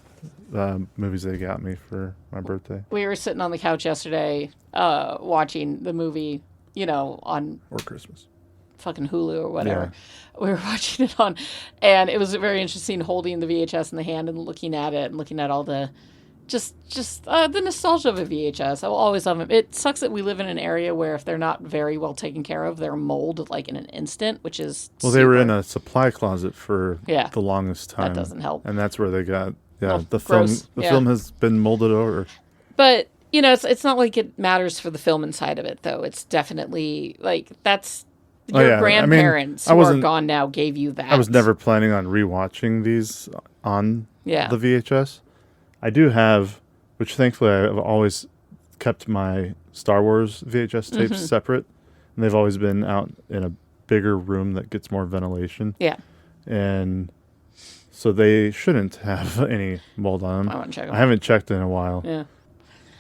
Speaker 7: movies they got me for my birthday.
Speaker 8: We were sitting on the couch yesterday watching the movie, on
Speaker 7: Or Christmas.
Speaker 8: fucking Hulu or whatever. Yeah. We were watching it on, and it was very interesting holding the VHS in the hand and looking at it and looking at all the just the nostalgia of a VHS. I will always love them. It sucks that we live in an area where if they're not very well taken care of, they're mold like in an instant, which is
Speaker 7: they were in a supply closet for the longest time.
Speaker 8: That doesn't help.
Speaker 7: And that's where they got the
Speaker 8: gross.
Speaker 7: film. The film has been molded over.
Speaker 8: But it's not like it matters for the film inside of it, though. It's definitely like that's your grandparents who are gone now gave you that.
Speaker 7: I was never planning on rewatching these on the VHS. I do have, which thankfully I've always kept my Star Wars VHS tapes separate, and they've always been out in a bigger room that gets more ventilation.
Speaker 8: Yeah.
Speaker 7: And so they shouldn't have any mold on them.
Speaker 8: I want to check them.
Speaker 7: I haven't checked in a while.
Speaker 8: Yeah.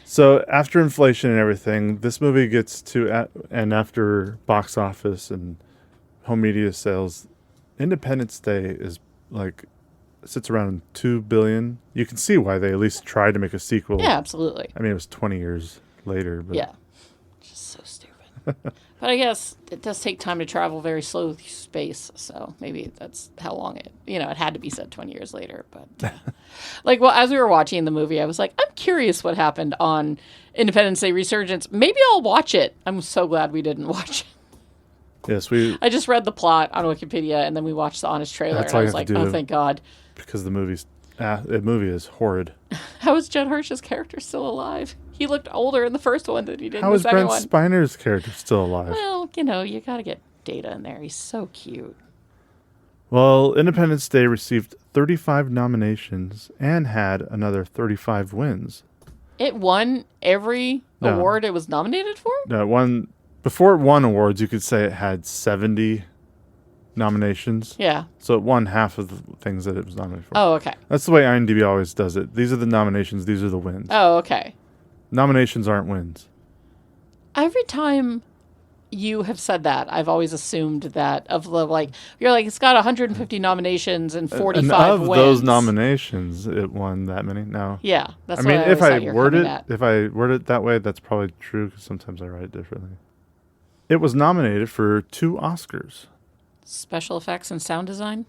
Speaker 7: So after inflation and everything, this movie gets to, and after box office and home media sales, Independence Day is like, sits around $2 billion. You can see why they at least tried to make a sequel.
Speaker 8: Yeah, absolutely.
Speaker 7: I mean, it was 20 years later. But.
Speaker 8: Yeah. Just so stupid. But I guess it does take time to travel very slow through space. So maybe that's how long it had to be set 20 years later. But as we were watching the movie, I was like, I'm curious what happened on Independence Day Resurgence. Maybe I'll watch it. I'm so glad we didn't watch it.
Speaker 7: Yes,
Speaker 8: I just read the plot on Wikipedia, and then we watched the honest trailer, and I was like, oh, thank God.
Speaker 7: Because the movie is horrid.
Speaker 8: How is Judd Hirsch's character still alive? He looked older in the first one than he did
Speaker 7: How
Speaker 8: in the second one.
Speaker 7: How is Brent Spiner's character still alive?
Speaker 8: Well, you got to get Data in there. He's so cute.
Speaker 7: Well, Independence Day received 35 nominations and had another 35 wins.
Speaker 8: It won every award it was nominated for?
Speaker 7: No, before it won awards, you could say it had 70 nominations.
Speaker 8: Yeah.
Speaker 7: So it won half of the things that it was nominated for.
Speaker 8: Oh, okay.
Speaker 7: That's the way IMDb always does it. These are the nominations. These are the wins.
Speaker 8: Oh, okay.
Speaker 7: Nominations aren't wins.
Speaker 8: Every time you have said that, I've always assumed that of the like you're like it's got 150 nominations and 45
Speaker 7: and of
Speaker 8: wins.
Speaker 7: those nominations, it won that many. No.
Speaker 8: Yeah, that's
Speaker 7: I mean,
Speaker 8: what
Speaker 7: if
Speaker 8: I
Speaker 7: I
Speaker 8: always thought you were
Speaker 7: word
Speaker 8: coming
Speaker 7: it,
Speaker 8: at.
Speaker 7: if I word it that way, that's probably true because sometimes I write it differently. It was nominated for 2 Oscars.
Speaker 8: Special effects and sound design.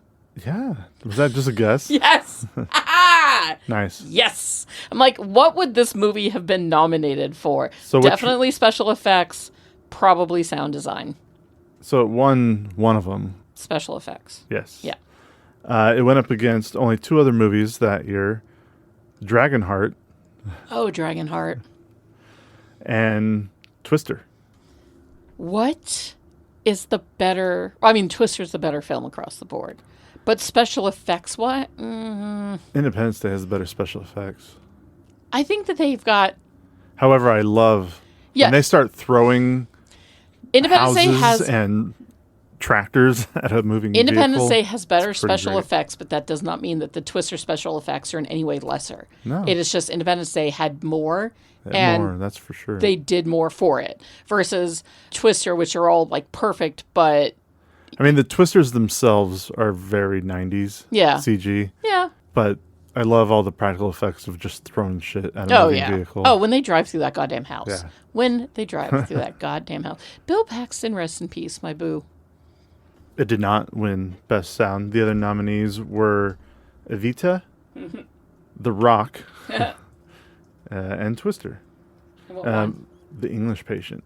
Speaker 7: Yeah, was that just a guess?
Speaker 8: Yes.
Speaker 7: Nice.
Speaker 8: Yes. I'm like, what would this movie have been nominated for?
Speaker 7: So which-
Speaker 8: Definitely special effects, probably sound design.
Speaker 7: So it won one of them.
Speaker 8: Special effects.
Speaker 7: Yes.
Speaker 8: Yeah.
Speaker 7: It went up against only 2 other movies that year: Dragonheart
Speaker 8: Oh, Dragonheart.
Speaker 7: and Twister.
Speaker 8: What is the better? I mean, Twister's the better film across the board. But special effects, what?
Speaker 7: Independence Day has better special effects.
Speaker 8: I think that they've got...
Speaker 7: However, I love when they start throwing
Speaker 8: Independence Day
Speaker 7: houses
Speaker 8: has...
Speaker 7: and tractors at a moving
Speaker 8: Independence
Speaker 7: vehicle.
Speaker 8: Day has better
Speaker 7: It's pretty
Speaker 8: special
Speaker 7: great.
Speaker 8: effects, but that does not mean that the Twister special effects are in any way lesser.
Speaker 7: No.
Speaker 8: It is just Independence Day had more,
Speaker 7: More, that's for sure.
Speaker 8: they did more for it versus Twister, which are all like perfect, but
Speaker 7: I mean, the Twisters themselves are very 90s CG.
Speaker 8: Yeah.
Speaker 7: But I love all the practical effects of just throwing shit at a
Speaker 8: Oh,
Speaker 7: moving
Speaker 8: yeah.
Speaker 7: vehicle.
Speaker 8: Oh, when they drive through that goddamn house.
Speaker 7: Yeah.
Speaker 8: When they drive through that goddamn house. Bill Paxton, rest in peace, my boo.
Speaker 7: It did not win Best Sound. The other nominees were Evita, The Rock, and Twister. The English Patient.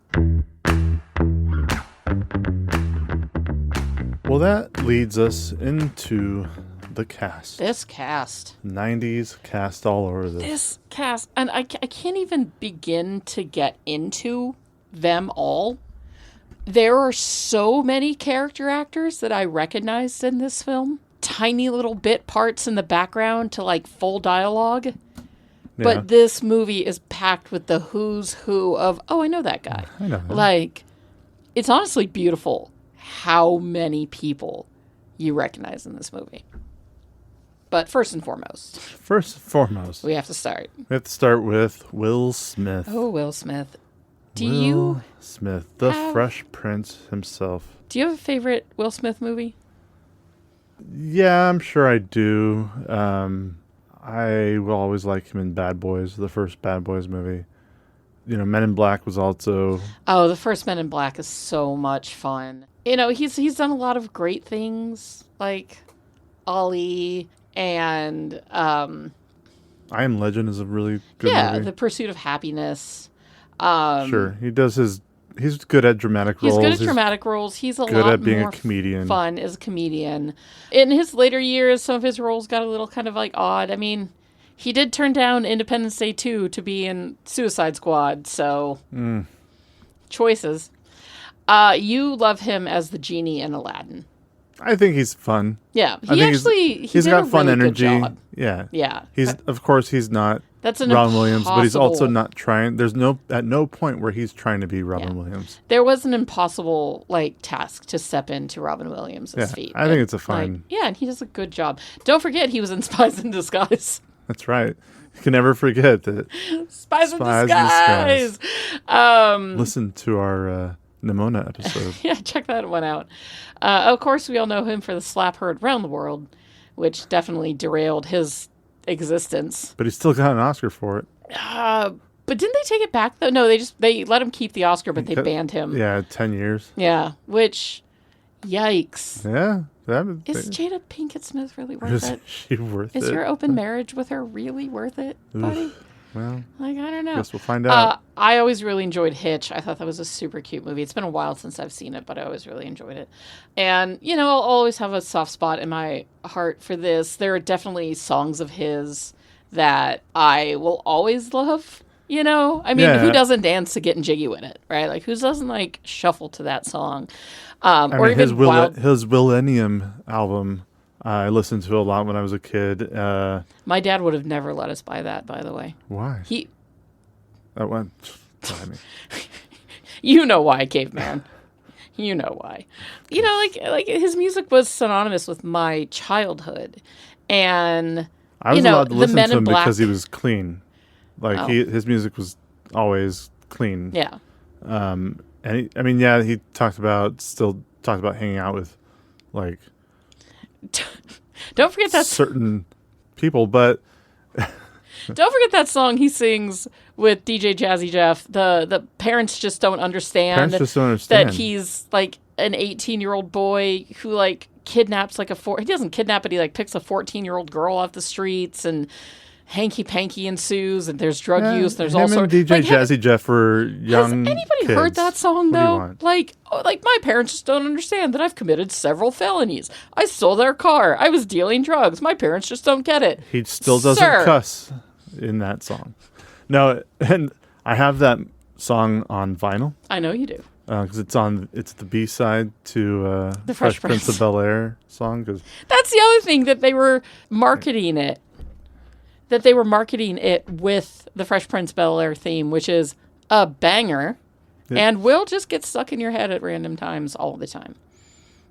Speaker 7: Well, that leads us into the cast.
Speaker 8: This cast.
Speaker 7: 90s cast all over this.
Speaker 8: This cast. And I can't even begin to get into them all. There are so many character actors that I recognized in this film. Tiny little bit parts in the background to like full dialogue.
Speaker 7: Yeah.
Speaker 8: But this movie is packed with the who's who of, oh, I know that guy.
Speaker 7: I know him.
Speaker 8: Like, it's honestly beautiful how many people you recognize in this movie. But first and foremost,
Speaker 7: we
Speaker 8: have to start.
Speaker 7: We have to start with Will Smith.
Speaker 8: Oh, Will Smith.
Speaker 7: Will Smith, the
Speaker 8: have-
Speaker 7: Fresh Prince himself.
Speaker 8: Do you have a favorite Will Smith movie?
Speaker 7: Yeah, I'm sure I do. I will always like him in Bad Boys, the first Bad Boys movie. You know, Men in Black was also...
Speaker 8: Oh, the first Men in Black is so much fun. You know, he's done a lot of great things, like Ali and...
Speaker 7: I Am Legend is a really good movie.
Speaker 8: The Pursuit of Happiness.
Speaker 7: Sure, he does his... He's good at dramatic roles.
Speaker 8: He's good at dramatic roles. He's a
Speaker 7: good
Speaker 8: lot
Speaker 7: at being
Speaker 8: more
Speaker 7: a comedian.
Speaker 8: fun as a comedian. In his later years, some of his roles got a little kind of like odd. I mean, he did turn down Independence Day 2 to be in Suicide Squad, so choices. You love him as the genie in Aladdin.
Speaker 7: I think he's fun.
Speaker 8: Yeah,
Speaker 7: I think he's
Speaker 8: did
Speaker 7: got
Speaker 8: a
Speaker 7: fun
Speaker 8: really good
Speaker 7: energy.
Speaker 8: job.
Speaker 7: Yeah.
Speaker 8: Yeah.
Speaker 7: Of course he's not
Speaker 8: That's an
Speaker 7: Robin Williams, but he's also
Speaker 8: impossible-
Speaker 7: not trying. There's at no point where he's trying to be Robin Williams.
Speaker 8: There was an impossible task to step into Robin Williams'
Speaker 7: Yeah,
Speaker 8: feet.
Speaker 7: I think
Speaker 8: And,
Speaker 7: it's a fine.
Speaker 8: and he does a good job. Don't forget he was in Spies in Disguise.
Speaker 7: That's right. You can never forget that.
Speaker 8: Spies in
Speaker 7: Spies in
Speaker 8: Disguise.
Speaker 7: Listen to our Nimona episode.
Speaker 8: Yeah, check that one out. Of course, we all know him for the slap heard around the world, which definitely derailed his existence.
Speaker 7: But he still got an Oscar for it.
Speaker 8: But didn't they take it back though? No, they let him keep the Oscar, but they banned him.
Speaker 7: Yeah, 10 years.
Speaker 8: Yeah, which, yikes.
Speaker 7: Yeah.
Speaker 8: Is Jada Pinkett Smith really worth
Speaker 7: Is
Speaker 8: it?
Speaker 7: she worth it?
Speaker 8: Is your open marriage with her really worth it, buddy?
Speaker 7: Well,
Speaker 8: I don't know.
Speaker 7: guess we'll find out.
Speaker 8: I always really enjoyed Hitch. I thought that was a super cute movie. It's been a while since I've seen it, but I always really enjoyed it. And, I'll always have a soft spot in my heart for this. There are definitely songs of his that I will always love. I mean, who doesn't dance to Getting Jiggy with It, right? Like, who doesn't, shuffle to that song? Or even
Speaker 7: his
Speaker 8: Wild...
Speaker 7: his Millennium album, I listened to a lot when I was a kid.
Speaker 8: My dad would have never let us buy that, by the way.
Speaker 7: Why? That went...
Speaker 8: You know why, Caveman. You know why. Like his music was synonymous with my childhood. And,
Speaker 7: I was allowed to
Speaker 8: the
Speaker 7: listen
Speaker 8: Men
Speaker 7: to
Speaker 8: in
Speaker 7: him
Speaker 8: Black...
Speaker 7: because he was clean. His music was always clean.
Speaker 8: Yeah.
Speaker 7: And he still talked about hanging out with, like,
Speaker 8: Don't forget that
Speaker 7: certain people, but
Speaker 8: don't forget that song he sings with DJ Jazzy Jeff. The parents just don't understand. That he's like an 18-year-old boy who like kidnaps like he doesn't kidnap, but he like picks a 14-year-old girl off the streets, and hanky-panky ensues, and there's drug use. There's all sorts.
Speaker 7: DJ like, Jazzy Jeff were young.
Speaker 8: Has anybody
Speaker 7: kids.
Speaker 8: Heard that song though? Like my parents just don't understand that I've committed several felonies. I stole their car. I was dealing drugs. My parents just don't get it.
Speaker 7: He still doesn't cuss in that song. No, and I have that song on vinyl.
Speaker 8: I know you do.
Speaker 7: Because it's the B-side to
Speaker 8: the
Speaker 7: Fresh Prince of Bel-Air song. Cause
Speaker 8: that's the other thing that they were marketing it. That they were marketing it with the Fresh Prince of Bel-Air theme, which is a banger, and will just get stuck in your head at random times all the time.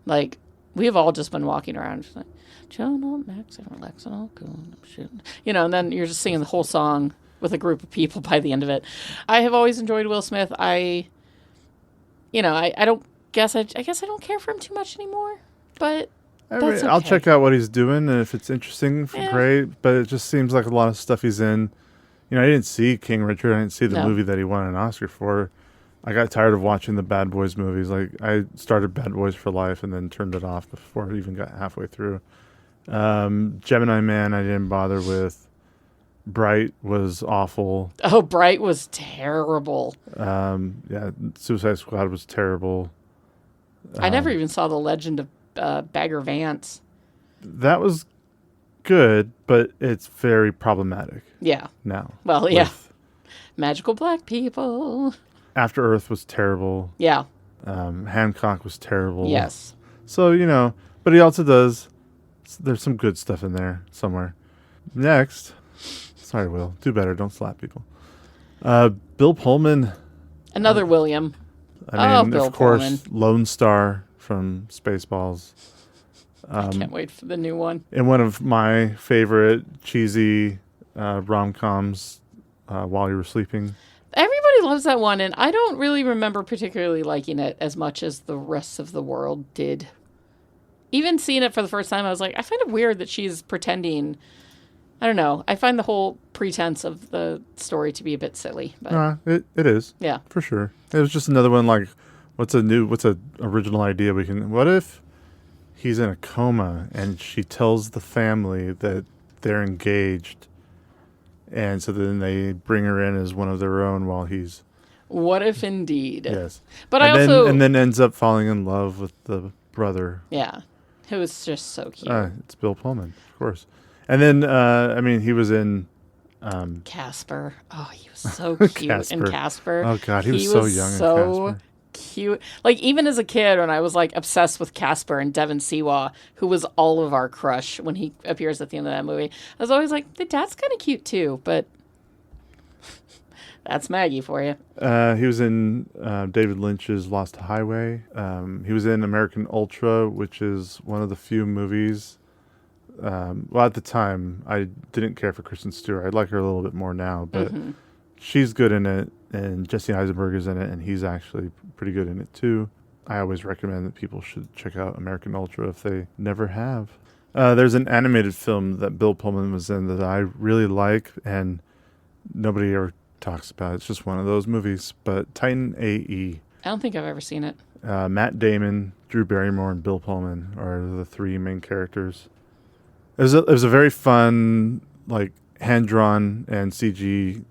Speaker 8: Like, we've all just been walking around just like, John, old Max, and relaxing, all cool, shooting. And then you're just singing the whole song with a group of people by the end of it. I have always enjoyed Will Smith. I guess I don't care for him too much anymore, but that's okay.
Speaker 7: I'll check out what he's doing, and if it's interesting, great. But it just seems like a lot of stuff he's in. I didn't see King Richard. I didn't see the movie that he won an Oscar for. I got tired of watching the Bad Boys movies. Like, I started Bad Boys for Life and then turned it off before it even got halfway through. Gemini Man, I didn't bother with. Bright was awful.
Speaker 8: Oh, Bright was terrible.
Speaker 7: Suicide Squad was terrible.
Speaker 8: I never even saw The Legend of Bagger Vance.
Speaker 7: That was good, but it's very problematic.
Speaker 8: Yeah.
Speaker 7: Now.
Speaker 8: Well, yeah. Magical black people.
Speaker 7: After Earth was terrible.
Speaker 8: Yeah.
Speaker 7: Hancock was terrible.
Speaker 8: Yes.
Speaker 7: So, but he also does, there's some good stuff in there somewhere. Next. Sorry, Will. Do better. Don't slap people. Bill Pullman.
Speaker 8: Another William.
Speaker 7: Bill of course,
Speaker 8: Pullman.
Speaker 7: Lone Star from Spaceballs.
Speaker 8: I can't wait for the new one.
Speaker 7: And one of my favorite cheesy rom-coms, While You Were Sleeping.
Speaker 8: Everybody loves that one, and I don't really remember particularly liking it as much as the rest of the world did. Even seeing it for the first time, I was like, I find it weird that she's pretending. I don't know. I find the whole pretense of the story to be a bit silly. But
Speaker 7: it is.
Speaker 8: Yeah.
Speaker 7: For sure. It was just another one like, what's a original idea what if he's in a coma and she tells the family that they're engaged, and so then they bring her in as one of their own while he's...
Speaker 8: What if indeed?
Speaker 7: Yes.
Speaker 8: But
Speaker 7: and then ends up falling in love with the brother.
Speaker 8: Yeah. Who was just so cute.
Speaker 7: It's Bill Pullman, of course. And then, he was in...
Speaker 8: Casper. Oh, he was so cute in Casper.
Speaker 7: Oh, God, he was so young in Casper.
Speaker 8: Cute. Like, even as a kid, when I was, like, obsessed with Casper and Devon Seawa, who was all of our crush when he appears at the end of that movie, I was always like, the dad's kind of cute, too, but that's Maggie for you.
Speaker 7: He was in David Lynch's Lost Highway. He was in American Ultra, which is one of the few movies... at the time, I didn't care for Kristen Stewart. I like her a little bit more now, but she's good in it, and Jesse Eisenberg is in it, and he's actually pretty good in it too. I always recommend that people should check out American Ultra if they never have. There's an animated film that Bill Pullman was in that I really like, and nobody ever talks about. It's just one of those movies, but Titan A.E.
Speaker 8: I don't think I've ever seen it.
Speaker 7: Matt Damon, Drew Barrymore, and Bill Pullman are the three main characters. It was a very fun, like, hand-drawn and CG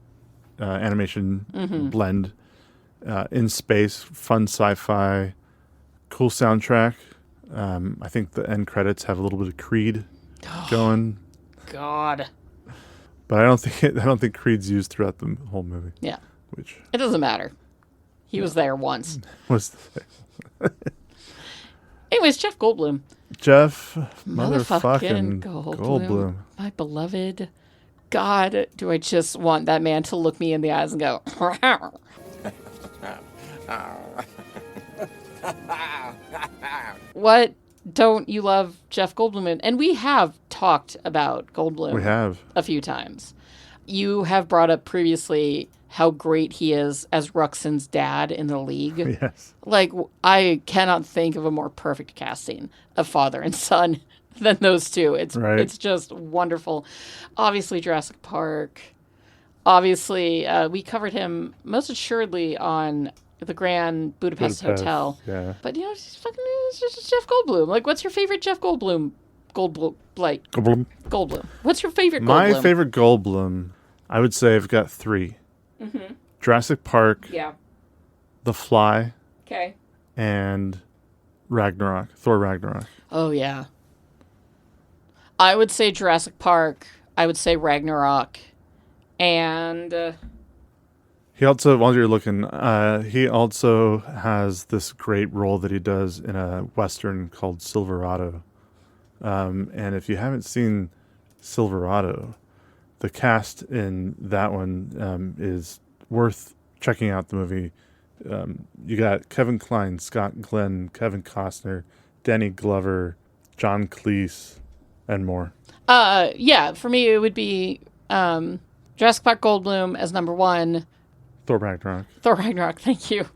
Speaker 7: animation blend in space, fun sci-fi, cool soundtrack. I think the end credits have a little bit of Creed going.
Speaker 8: God.
Speaker 7: But I don't think Creed's used throughout the whole movie.
Speaker 8: Yeah.
Speaker 7: Which
Speaker 8: it doesn't matter. He was there once. Anyways, Jeff Goldblum.
Speaker 7: Jeff motherfucking Goldblum.
Speaker 8: My beloved. God, do I just want that man to look me in the eyes and go, what don't you love Jeff Goldblum in? And we have talked about Goldblum
Speaker 7: we have
Speaker 8: a few times. you have brought up previously how great he is as Ruxin's dad in the league.
Speaker 7: Yes.
Speaker 8: Like, I cannot think of a more perfect casting of father and son than those two. It's just wonderful. Obviously, Jurassic Park. Obviously, we covered him most assuredly on the Grand Budapest Hotel.
Speaker 7: Yeah.
Speaker 8: But, it's just Jeff Goldblum. Like, what's your favorite Jeff Goldblum? Goldblum. What's your favorite Goldblum?
Speaker 7: My favorite Goldblum, I would say I've got 3.
Speaker 8: Mm-hmm.
Speaker 7: Jurassic Park.
Speaker 8: Yeah.
Speaker 7: The Fly.
Speaker 8: Okay.
Speaker 7: And Ragnarok. Thor Ragnarok.
Speaker 8: Oh, yeah. I would say Jurassic Park. I would say Ragnarok. And...
Speaker 7: He also, while you're looking, he also has this great role that he does in a Western called Silverado. And if you haven't seen Silverado, the cast in that one is worth checking out the movie. You got Kevin Kline, Scott Glenn, Kevin Costner, Danny Glover, John Cleese, and more.
Speaker 8: Yeah, for me it would be Jurassic Park Goldblum as number 1.
Speaker 7: Thor Ragnarok, thank you.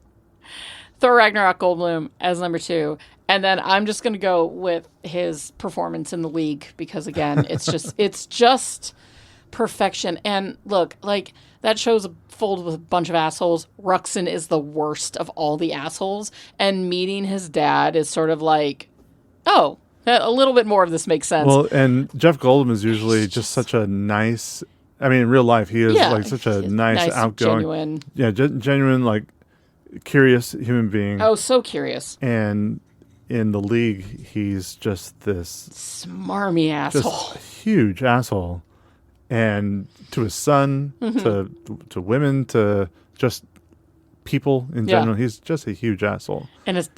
Speaker 8: Thor Ragnarok Goldblum as number 2. And then I'm just going to go with his performance in the league because, again, it's just perfection. And look, like, that show's filled with a bunch of assholes. Ruxin is the worst of all the assholes. And meeting his dad is sort of like, oh, a little bit more of this makes sense.
Speaker 7: Well, and Jeff Goldblum is usually just such a nice... I mean, in real life, he is like such a nice outgoing...
Speaker 8: Genuine.
Speaker 7: Yeah, genuine, like, curious human being.
Speaker 8: Oh, so curious.
Speaker 7: And in the league, he's just this...
Speaker 8: smarmy asshole.
Speaker 7: Just a huge asshole. And to his son, to women, to just people in general, he's just a huge asshole.
Speaker 8: And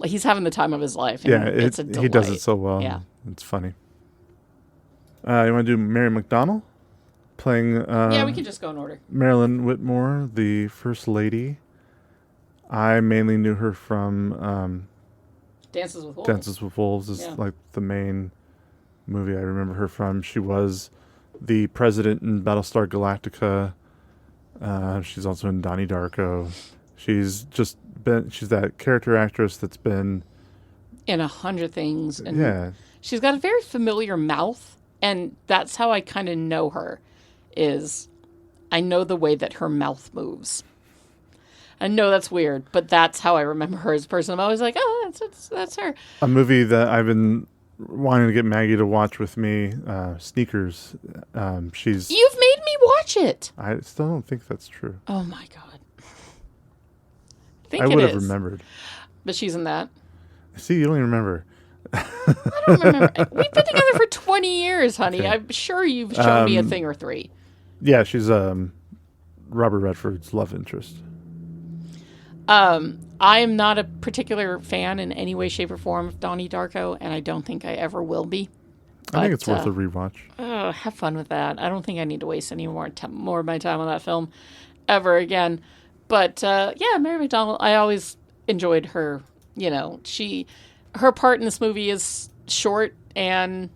Speaker 8: he's having the time of his life.
Speaker 7: Yeah,
Speaker 8: it's a delight.
Speaker 7: He does it so well.
Speaker 8: Yeah.
Speaker 7: It's funny. You want to do Mary McDonnell? Playing...
Speaker 8: yeah, we can just go in order.
Speaker 7: Marilyn Whitmore, the First Lady. I mainly knew her from...
Speaker 8: Dances with Wolves.
Speaker 7: Dances with Wolves is like the main movie I remember her from. She was the president in Battlestar Galactica. She's also in Donnie Darko. She's that character actress that's been
Speaker 8: in 100 things. And she's got a very familiar mouth, and that's how I kind of know her. Is I know the way that her mouth moves. I know that's weird, but that's how I remember her as a person. I'm always like, oh, that's her.
Speaker 7: A movie that I've been wanting to get Maggie to watch with me, Sneakers. You've
Speaker 8: made me watch it.
Speaker 7: I still don't think that's true.
Speaker 8: Oh my God.
Speaker 7: I would have remembered.
Speaker 8: But she's in that.
Speaker 7: See, you don't even remember.
Speaker 8: I don't remember. We've been together for 20 years, honey. Okay. I'm sure you've shown me a thing or 3.
Speaker 7: Yeah, she's Robert Redford's love interest.
Speaker 8: I am not a particular fan in any way, shape, or form of Donnie Darko, and I don't think I ever will be.
Speaker 7: I think it's worth a rewatch.
Speaker 8: Have fun with that. I don't think I need to waste any more of my time on that film ever again. But Mary McDonnell, I always enjoyed her. Her part in this movie is short and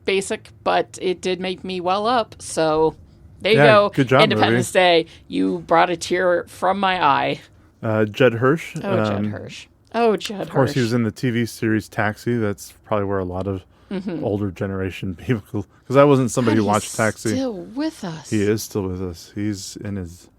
Speaker 8: basic, but it did make me well up. So there you go.
Speaker 7: Good job,
Speaker 8: Independence Day. You brought a tear from my eye.
Speaker 7: Judd Hirsch.
Speaker 8: Judd Hirsch. Judd Hirsch.
Speaker 7: Of course, he was in the TV series Taxi. That's probably where a lot of older generation people... Because I wasn't somebody who watched Taxi.
Speaker 8: He's still with us.
Speaker 7: He is still with us. He's in his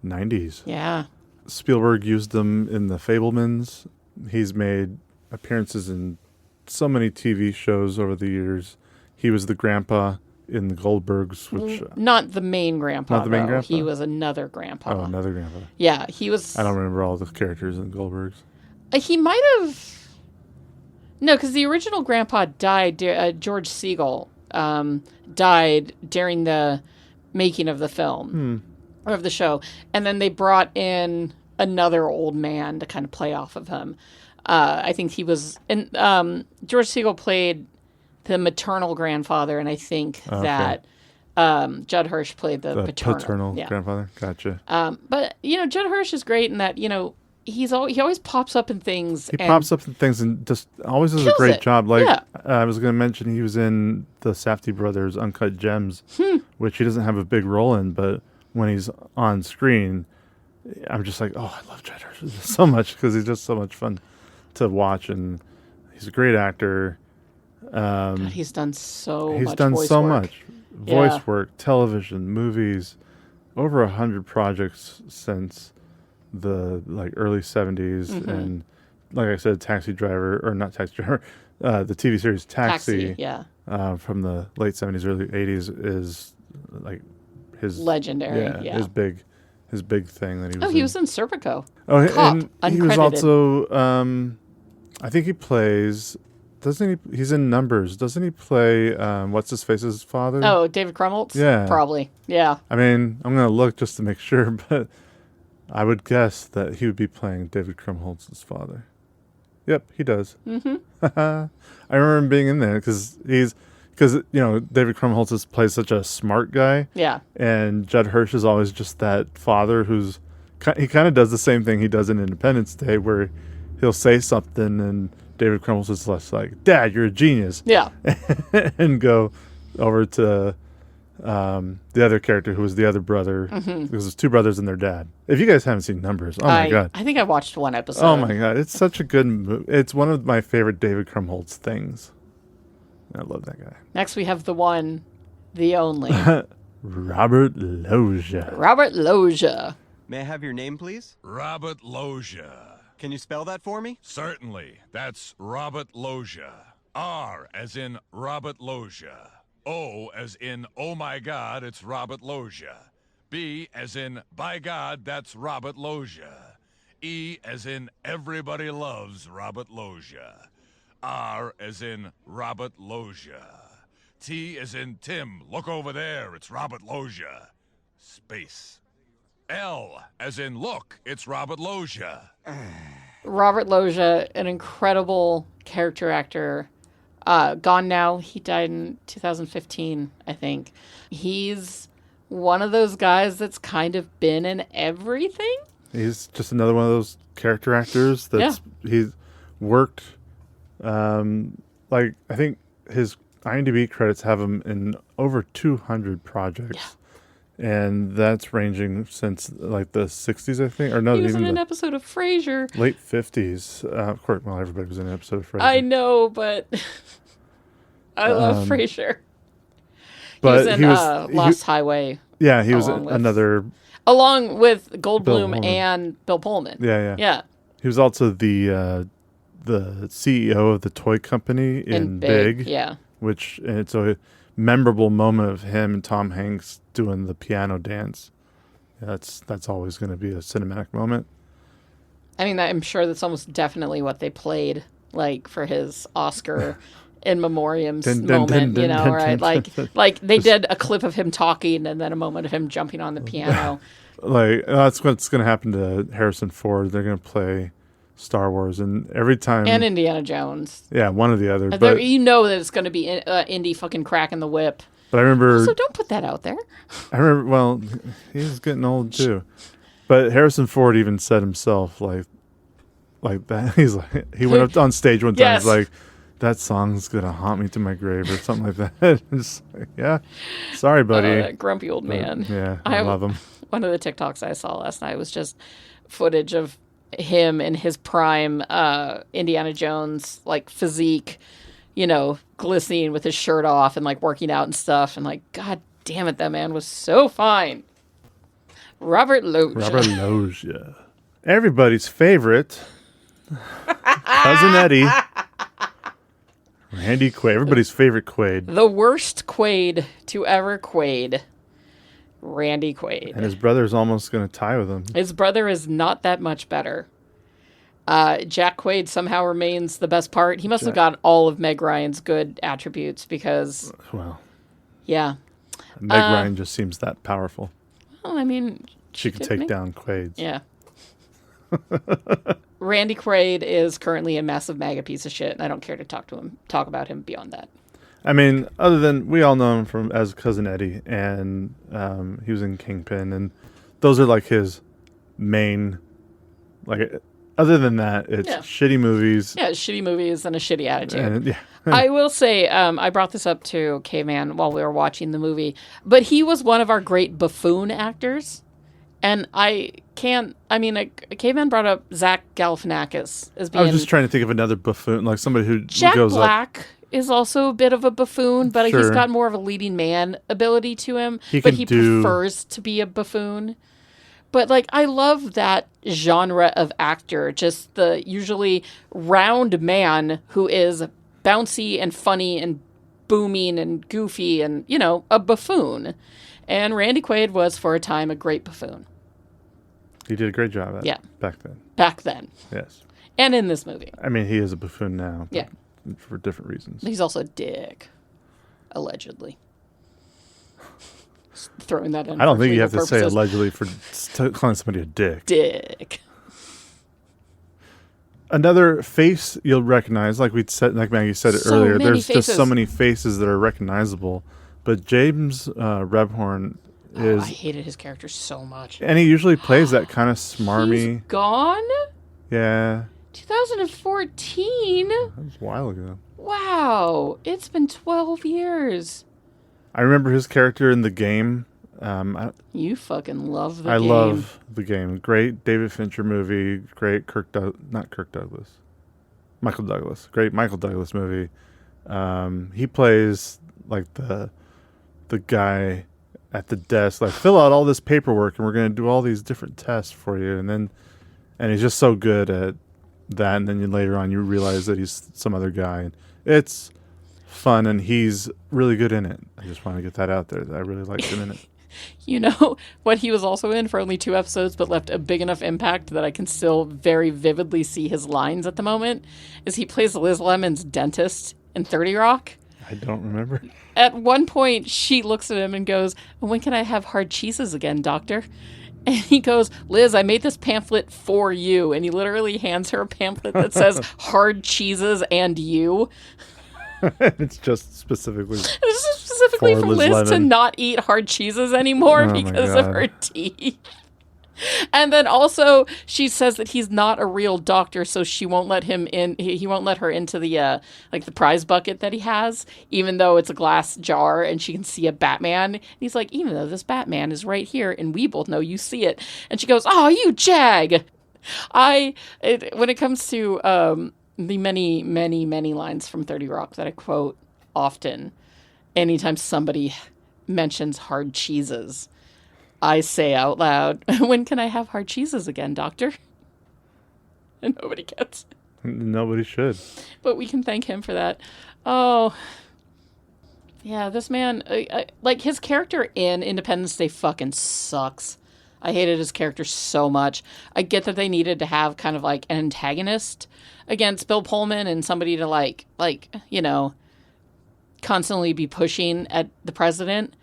Speaker 7: 90s.
Speaker 8: Yeah.
Speaker 7: Spielberg used him in The Fabelmans. He's made appearances in so many TV shows over the years. He was the grandpa in The Goldbergs, which...
Speaker 8: Not the main grandpa,
Speaker 7: Not the main grandpa?
Speaker 8: He was another grandpa.
Speaker 7: Oh, another grandpa.
Speaker 8: Yeah, he was...
Speaker 7: I don't remember all the characters in Goldbergs.
Speaker 8: He might have... No, because the original grandpa died... George Siegel died during the making of the film. Or of the show. And then they brought in another old man to kind of play off of him. I think he was... And George Siegel played the maternal grandfather, and I think that Judd Hirsch played the paternal
Speaker 7: grandfather. Gotcha.
Speaker 8: But Judd Hirsch is great in that he always pops up in things.
Speaker 7: He pops up in things and just always does a
Speaker 8: kills
Speaker 7: great
Speaker 8: it.
Speaker 7: job. Like
Speaker 8: Yeah.
Speaker 7: I was going to mention, he was in the Safdie brothers' Uncut Gems, which he doesn't have a big role in, but when he's on screen, I'm just like, oh, I love Judd Hirsch so much because he's just so much fun to watch, and he's a great actor.
Speaker 8: God, he's done so
Speaker 7: He's
Speaker 8: much
Speaker 7: done
Speaker 8: voice
Speaker 7: so
Speaker 8: work.
Speaker 7: much voice
Speaker 8: Yeah.
Speaker 7: work, television, movies, over 100 projects since the early 70s, and like I said, Taxi Driver, or not Taxi Driver, the TV series Taxi,
Speaker 8: yeah.
Speaker 7: from the late 70s, early 80s is like his
Speaker 8: Legendary, yeah.
Speaker 7: his big thing that he was.
Speaker 8: Oh, he was in Serpico.
Speaker 7: Oh,
Speaker 8: Cop,
Speaker 7: and he was
Speaker 8: uncredited.
Speaker 7: also. I think he plays. Doesn't he? He's in Numbers. Doesn't he play? What's his face's father?
Speaker 8: Oh, David Krumholtz?
Speaker 7: Yeah.
Speaker 8: Probably. Yeah.
Speaker 7: I mean, I'm gonna look just to make sure, but I would guess that he would be playing David Krumholtz's father. Yep, he does. Mm-hmm. I remember him being in there because David Krumholtz plays such a smart guy.
Speaker 8: Yeah.
Speaker 7: And Judd Hirsch is always just that father he kind of does the same thing he does in Independence Day, where he'll say something and David Krumholtz is less like, Dad, you're a genius.
Speaker 8: Yeah.
Speaker 7: And go over to the other character who was the other brother. Because there's two brothers and their dad. If you guys haven't seen Numbers, oh my God.
Speaker 8: I think I watched one episode.
Speaker 7: Oh my God. It's such a good movie. It's one of my favorite David Krumholtz things. I love that guy.
Speaker 8: Next we have the one, the only.
Speaker 7: Robert Loggia.
Speaker 8: Robert Loggia.
Speaker 4: May I have your name, please?
Speaker 9: Robert Loggia.
Speaker 4: Can you spell that for me?
Speaker 9: Certainly. That's Robert Loggia. R as in Robert Loggia. O as in, oh my God, it's Robert Loggia. B as in, by God, that's Robert Loggia. E as in, everybody loves Robert Loggia. R as in Robert Loggia. T as in Tim, look over there, it's Robert Loggia. Space. L as in look, it's Robert Loggia.
Speaker 8: Robert Loggia, an incredible character actor. Gone now. He died in 2015, I think. He's one of those guys that's kind of been in everything.
Speaker 7: He's just another one of those character actors that's he's worked. I think his IMDb credits have him in over 200 projects, and that's ranging since the 60s, I think, or no,
Speaker 8: He was
Speaker 7: even
Speaker 8: in an
Speaker 7: the
Speaker 8: episode of Frasier.
Speaker 7: late 50s. Of course, well, everybody was in an episode of Frasier.
Speaker 8: I know, but I love Frasier.
Speaker 7: but
Speaker 8: he was in Lost Highway.
Speaker 7: Yeah, he was
Speaker 8: along with-
Speaker 7: another.
Speaker 8: Along with Goldblum
Speaker 7: Pullman.
Speaker 8: and Bill Pullman.
Speaker 7: Yeah. He was also the CEO of the toy company in Big.
Speaker 8: Yeah.
Speaker 7: Which, and it's a memorable moment of him and Tom Hanks doing the piano dance. That's always going to be a cinematic moment.
Speaker 8: I mean, I'm sure that's almost definitely what they played, for his Oscar in memoriam moment, right? Like they did a clip of him talking and then a moment of him jumping on the piano.
Speaker 7: That's what's going to happen to Harrison Ford. They're going to play Star Wars, and every time...
Speaker 8: And Indiana Jones.
Speaker 7: Yeah, one or the other.
Speaker 8: But
Speaker 7: But
Speaker 8: you know that it's going to be Indy fucking cracking the whip.
Speaker 7: I remember...
Speaker 8: So don't put that out there.
Speaker 7: well, he's getting old too. But Harrison Ford even said himself, like that. He's like, he went up on stage one time.
Speaker 8: Yes.
Speaker 7: He's like, that song's gonna haunt me to my grave, or something like that. It's like, yeah, sorry, buddy.
Speaker 8: That grumpy old man.
Speaker 7: Yeah, I love him.
Speaker 8: One of the TikToks I saw last night was just footage of him in his prime Indiana Jones physique, glistening with his shirt off and working out and stuff, and God damn it, that man was so fine. Robert Loggia.
Speaker 7: Robert Loggia, everybody's favorite cousin Eddie, Randy Quaid, everybody's favorite Quaid,
Speaker 8: The worst Quaid to ever Quaid. Randy Quaid.
Speaker 7: and his brother's almost gonna tie with him.
Speaker 8: His brother is not that much better. Jack Quaid somehow remains the best part. He must have got all of Meg Ryan's good attributes because,
Speaker 7: Well,
Speaker 8: yeah.
Speaker 7: Meg Ryan just seems that powerful.
Speaker 8: Well, I mean,
Speaker 7: She could take down Quaid.
Speaker 8: Yeah. Randy Quaid is currently a massive MAGA piece of shit, and I don't care to talk about him beyond that.
Speaker 7: I mean, other than we all know him as Cousin Eddie, and he was in Kingpin, and those are his main, Other than that, it's
Speaker 8: Yeah.
Speaker 7: shitty movies.
Speaker 8: Yeah, shitty movies and a shitty attitude.
Speaker 7: And, yeah.
Speaker 8: I will say, I brought this up to Caveman while we were watching the movie, but he was one of our great buffoon actors. And Caveman brought up Zach Galifianakis as being...
Speaker 7: I was just trying to think of another buffoon, like somebody who
Speaker 8: Jack
Speaker 7: goes
Speaker 8: Black is also a bit of a buffoon, but he's
Speaker 7: Sure.
Speaker 8: got more of a leading man ability to him.
Speaker 7: He
Speaker 8: but
Speaker 7: can
Speaker 8: he
Speaker 7: do-
Speaker 8: prefers to be a buffoon. But, like, I love that genre of actor, just the usually round man who is bouncy and funny and booming and goofy and, you know, a buffoon. And Randy Quaid was, for a time, a great buffoon.
Speaker 7: He did a great job at it back then.
Speaker 8: Back then.
Speaker 7: Yes.
Speaker 8: And in this movie.
Speaker 7: I mean, he is a buffoon now. but
Speaker 8: Yeah.
Speaker 7: For different reasons.
Speaker 8: He's also a dick. Allegedly. Just throwing that in.
Speaker 7: I don't
Speaker 8: for
Speaker 7: think you
Speaker 8: legal
Speaker 7: have to say
Speaker 8: purposes.
Speaker 7: allegedly for calling somebody a dick.
Speaker 8: Dick.
Speaker 7: Another face you'll recognize, like like Maggie said it
Speaker 8: So
Speaker 7: earlier.
Speaker 8: many
Speaker 7: There's just so
Speaker 8: faces.
Speaker 7: many faces that are recognizable. But James Rebhorn is,
Speaker 8: I hated his character so much.
Speaker 7: and he usually plays that kind of smarmy.
Speaker 8: He's gone?
Speaker 7: Yeah,
Speaker 8: 2014?
Speaker 7: that was a while ago.
Speaker 8: Wow. It's been 12 years.
Speaker 7: I remember his character in the game.
Speaker 8: You fucking love the
Speaker 7: I
Speaker 8: game.
Speaker 7: love the game. Great David Fincher movie. Great Michael Douglas. Great Michael Douglas movie. He plays like the guy at the desk, like, fill out all this paperwork and we're going to do all these different tests for you. And he's just so good at that. And then later on you realize that he's some other guy. It's fun and he's really good in it. I just want to get that out there. I really liked him in it.
Speaker 8: You know what he was also in for only 2 episodes but left a big enough impact that I can still very vividly see his lines at the moment is he plays Liz Lemon's dentist in 30 Rock.
Speaker 7: I don't remember.
Speaker 8: At one point, she looks at him and goes, "When can I have hard cheeses again, doctor?" And he goes, "Liz, I made this pamphlet for you." And he literally hands her a pamphlet that says hard cheeses and you.
Speaker 7: It's just specifically.
Speaker 8: This is specifically
Speaker 7: For
Speaker 8: for
Speaker 7: Liz
Speaker 8: Liz to
Speaker 7: Lemon.
Speaker 8: not eat hard cheeses anymore
Speaker 7: Oh my
Speaker 8: because of
Speaker 7: God.
Speaker 8: her teeth. And then also she says that he's not a real doctor, so she won't let him in. He won't let her into the like the prize bucket that he has, even though it's a glass jar and she can see a Batman. And he's like, even though this Batman is right here and we both know you see it. And she goes, "Oh, you jag." When it comes to the many, many, many lines from 30 Rock that I quote often, anytime somebody mentions hard cheeses, I say out loud, "When can I have hard cheeses again, doctor?" And nobody gets it.
Speaker 7: Nobody should.
Speaker 8: But we can thank him for that. Oh, yeah, this man, like his character in Independence Day fucking sucks. I hated his character so much. I get that they needed to have kind of like an antagonist against Bill Pullman and somebody to like, you know, constantly be pushing at the president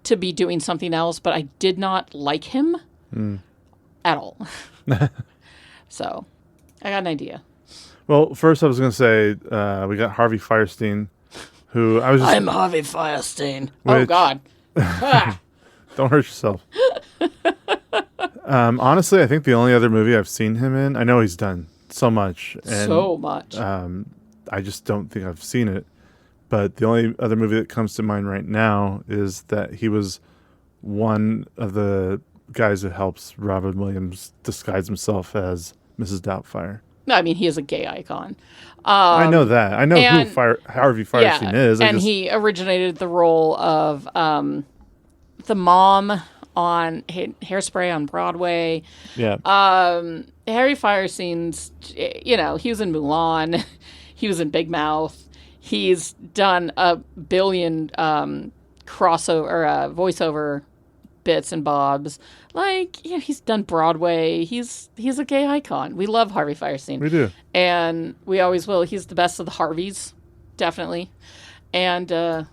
Speaker 8: to be doing something else, but I did not like him at all. So, I got an idea.
Speaker 7: Well, first I was going to say we got Harvey Firestein, who I was just...
Speaker 8: I'm Harvey Firestein. Oh,
Speaker 7: Which-
Speaker 8: God. Ah.
Speaker 7: Don't hurt yourself. Honestly, I think the only other movie I've seen him in, I know he's done so much. And,
Speaker 8: So much.
Speaker 7: I just don't think I've seen it. But the only other movie that comes to mind right now is that he was one of the guys that helps Robin Williams disguise himself as Mrs. Doubtfire.
Speaker 8: No, I mean, he is a gay icon.
Speaker 7: I know that. I know
Speaker 8: and-
Speaker 7: who Harvey Firestein is.
Speaker 8: And he originated the role of the mom on Hairspray on Broadway.
Speaker 7: Yeah.
Speaker 8: Harry Firestein's, you know, he was in Mulan. He was in Big Mouth. He's done a billion voiceover bits and bobs. Like, you know, he's done Broadway. He's a gay icon. We love Harvey Firestein.
Speaker 7: We do.
Speaker 8: And we always will. He's the best of the Harveys, definitely. And, yeah,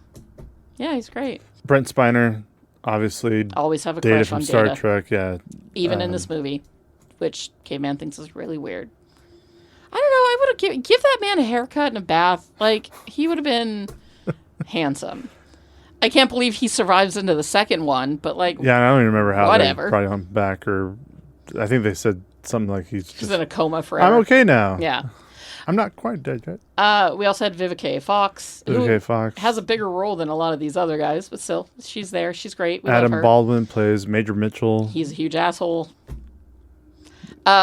Speaker 8: he's great.
Speaker 7: Brent Spiner, obviously.
Speaker 8: Always have a
Speaker 7: Data
Speaker 8: crush
Speaker 7: from
Speaker 8: on
Speaker 7: Star
Speaker 8: Data.
Speaker 7: Trek, yeah.
Speaker 8: Even in this movie, which Caveman thinks is really weird. I don't know. I would have give that man a haircut and a bath. Like, he would have been handsome. I can't believe he survives into the second one, but like,
Speaker 7: Yeah, I don't even remember how
Speaker 8: Whatever.
Speaker 7: they brought him back, or I think they said something like he's
Speaker 8: She's
Speaker 7: just,
Speaker 8: in a coma forever.
Speaker 7: I'm okay now.
Speaker 8: Yeah.
Speaker 7: I'm not quite dead yet.
Speaker 8: We also had Vivica A. Fox.
Speaker 7: Vivica
Speaker 8: who
Speaker 7: A. Fox.
Speaker 8: has a bigger role than a lot of these other guys, but still, she's there. She's great. We love
Speaker 7: Adam
Speaker 8: her.
Speaker 7: Baldwin plays Major Mitchell.
Speaker 8: He's a huge asshole.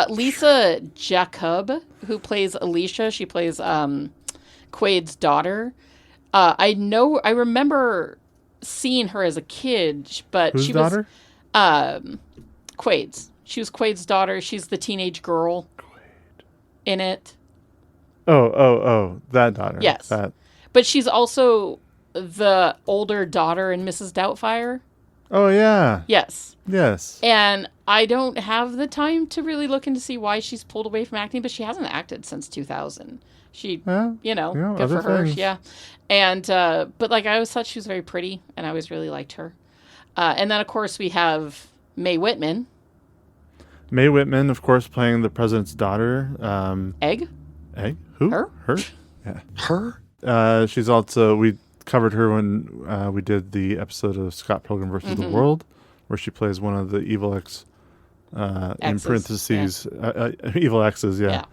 Speaker 8: Lisa Jacob, who plays Alicia, she plays Quaid's daughter. I remember seeing her as a kid, but
Speaker 7: Whose
Speaker 8: she
Speaker 7: daughter?
Speaker 8: was Quaid's. She was Quaid's daughter. She's the teenage girl in it.
Speaker 7: Oh, that daughter.
Speaker 8: Yes.
Speaker 7: That.
Speaker 8: But she's also the older daughter in Mrs. Doubtfire.
Speaker 7: Oh, yeah.
Speaker 8: Yes.
Speaker 7: Yes.
Speaker 8: And I don't have the time to really look into see why she's pulled away from acting, but she hasn't acted since 2000. She,
Speaker 7: Yeah,
Speaker 8: good for
Speaker 7: other
Speaker 8: her.
Speaker 7: things.
Speaker 8: Yeah. And, but like I always thought she was very pretty and I always really liked her. And then of course we have Mae Whitman.
Speaker 7: Mae Whitman, of course, playing the president's daughter.
Speaker 8: Egg?
Speaker 7: Who?
Speaker 8: Her?
Speaker 7: Yeah.
Speaker 1: Her?
Speaker 7: She's also, we covered her when we did the episode of Scott Pilgrim versus the World, where she plays one of the evil in
Speaker 8: Exes,
Speaker 7: parentheses, evil exes, yeah.
Speaker 8: Yeah.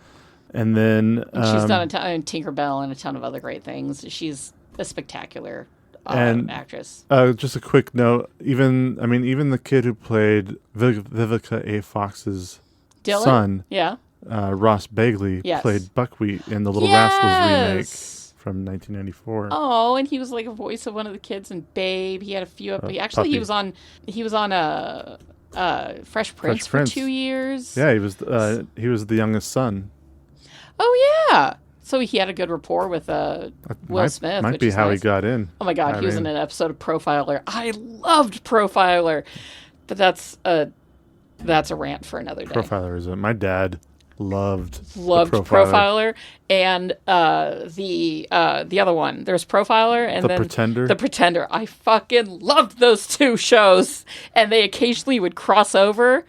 Speaker 7: And then
Speaker 8: She's done a ton, Tinkerbell and a ton of other great things. She's a spectacular actress.
Speaker 7: Just a quick note, even the kid who played Vivica A. Fox's
Speaker 8: Dylan?
Speaker 7: son,
Speaker 8: Yeah.
Speaker 7: Ross Bagley,
Speaker 8: Yes.
Speaker 7: played Buckwheat in the Little Rascals remake
Speaker 8: Yes.
Speaker 7: from 1994.
Speaker 8: Oh, and he was like a voice of one of the kids in Babe. He had a few. Actually,
Speaker 7: Puppy.
Speaker 8: he was on a Fresh Prince for
Speaker 7: Prince.
Speaker 8: 2 years.
Speaker 7: Yeah, he was the youngest son.
Speaker 8: Oh yeah. So he had a good rapport with Will Smith.
Speaker 7: Might
Speaker 8: which
Speaker 7: be
Speaker 8: is
Speaker 7: how
Speaker 8: nice.
Speaker 7: he got in.
Speaker 8: Oh my God,
Speaker 7: I
Speaker 8: he was in
Speaker 7: mean,
Speaker 8: an episode of Profiler. I loved Profiler, but that's a rant for another day.
Speaker 7: Profiler is it? My dad loved the
Speaker 8: Profiler, and the other one. There's Profiler and
Speaker 7: The
Speaker 8: then
Speaker 7: Pretender?
Speaker 8: The Pretender. I fucking loved those two shows, and they occasionally would cross over.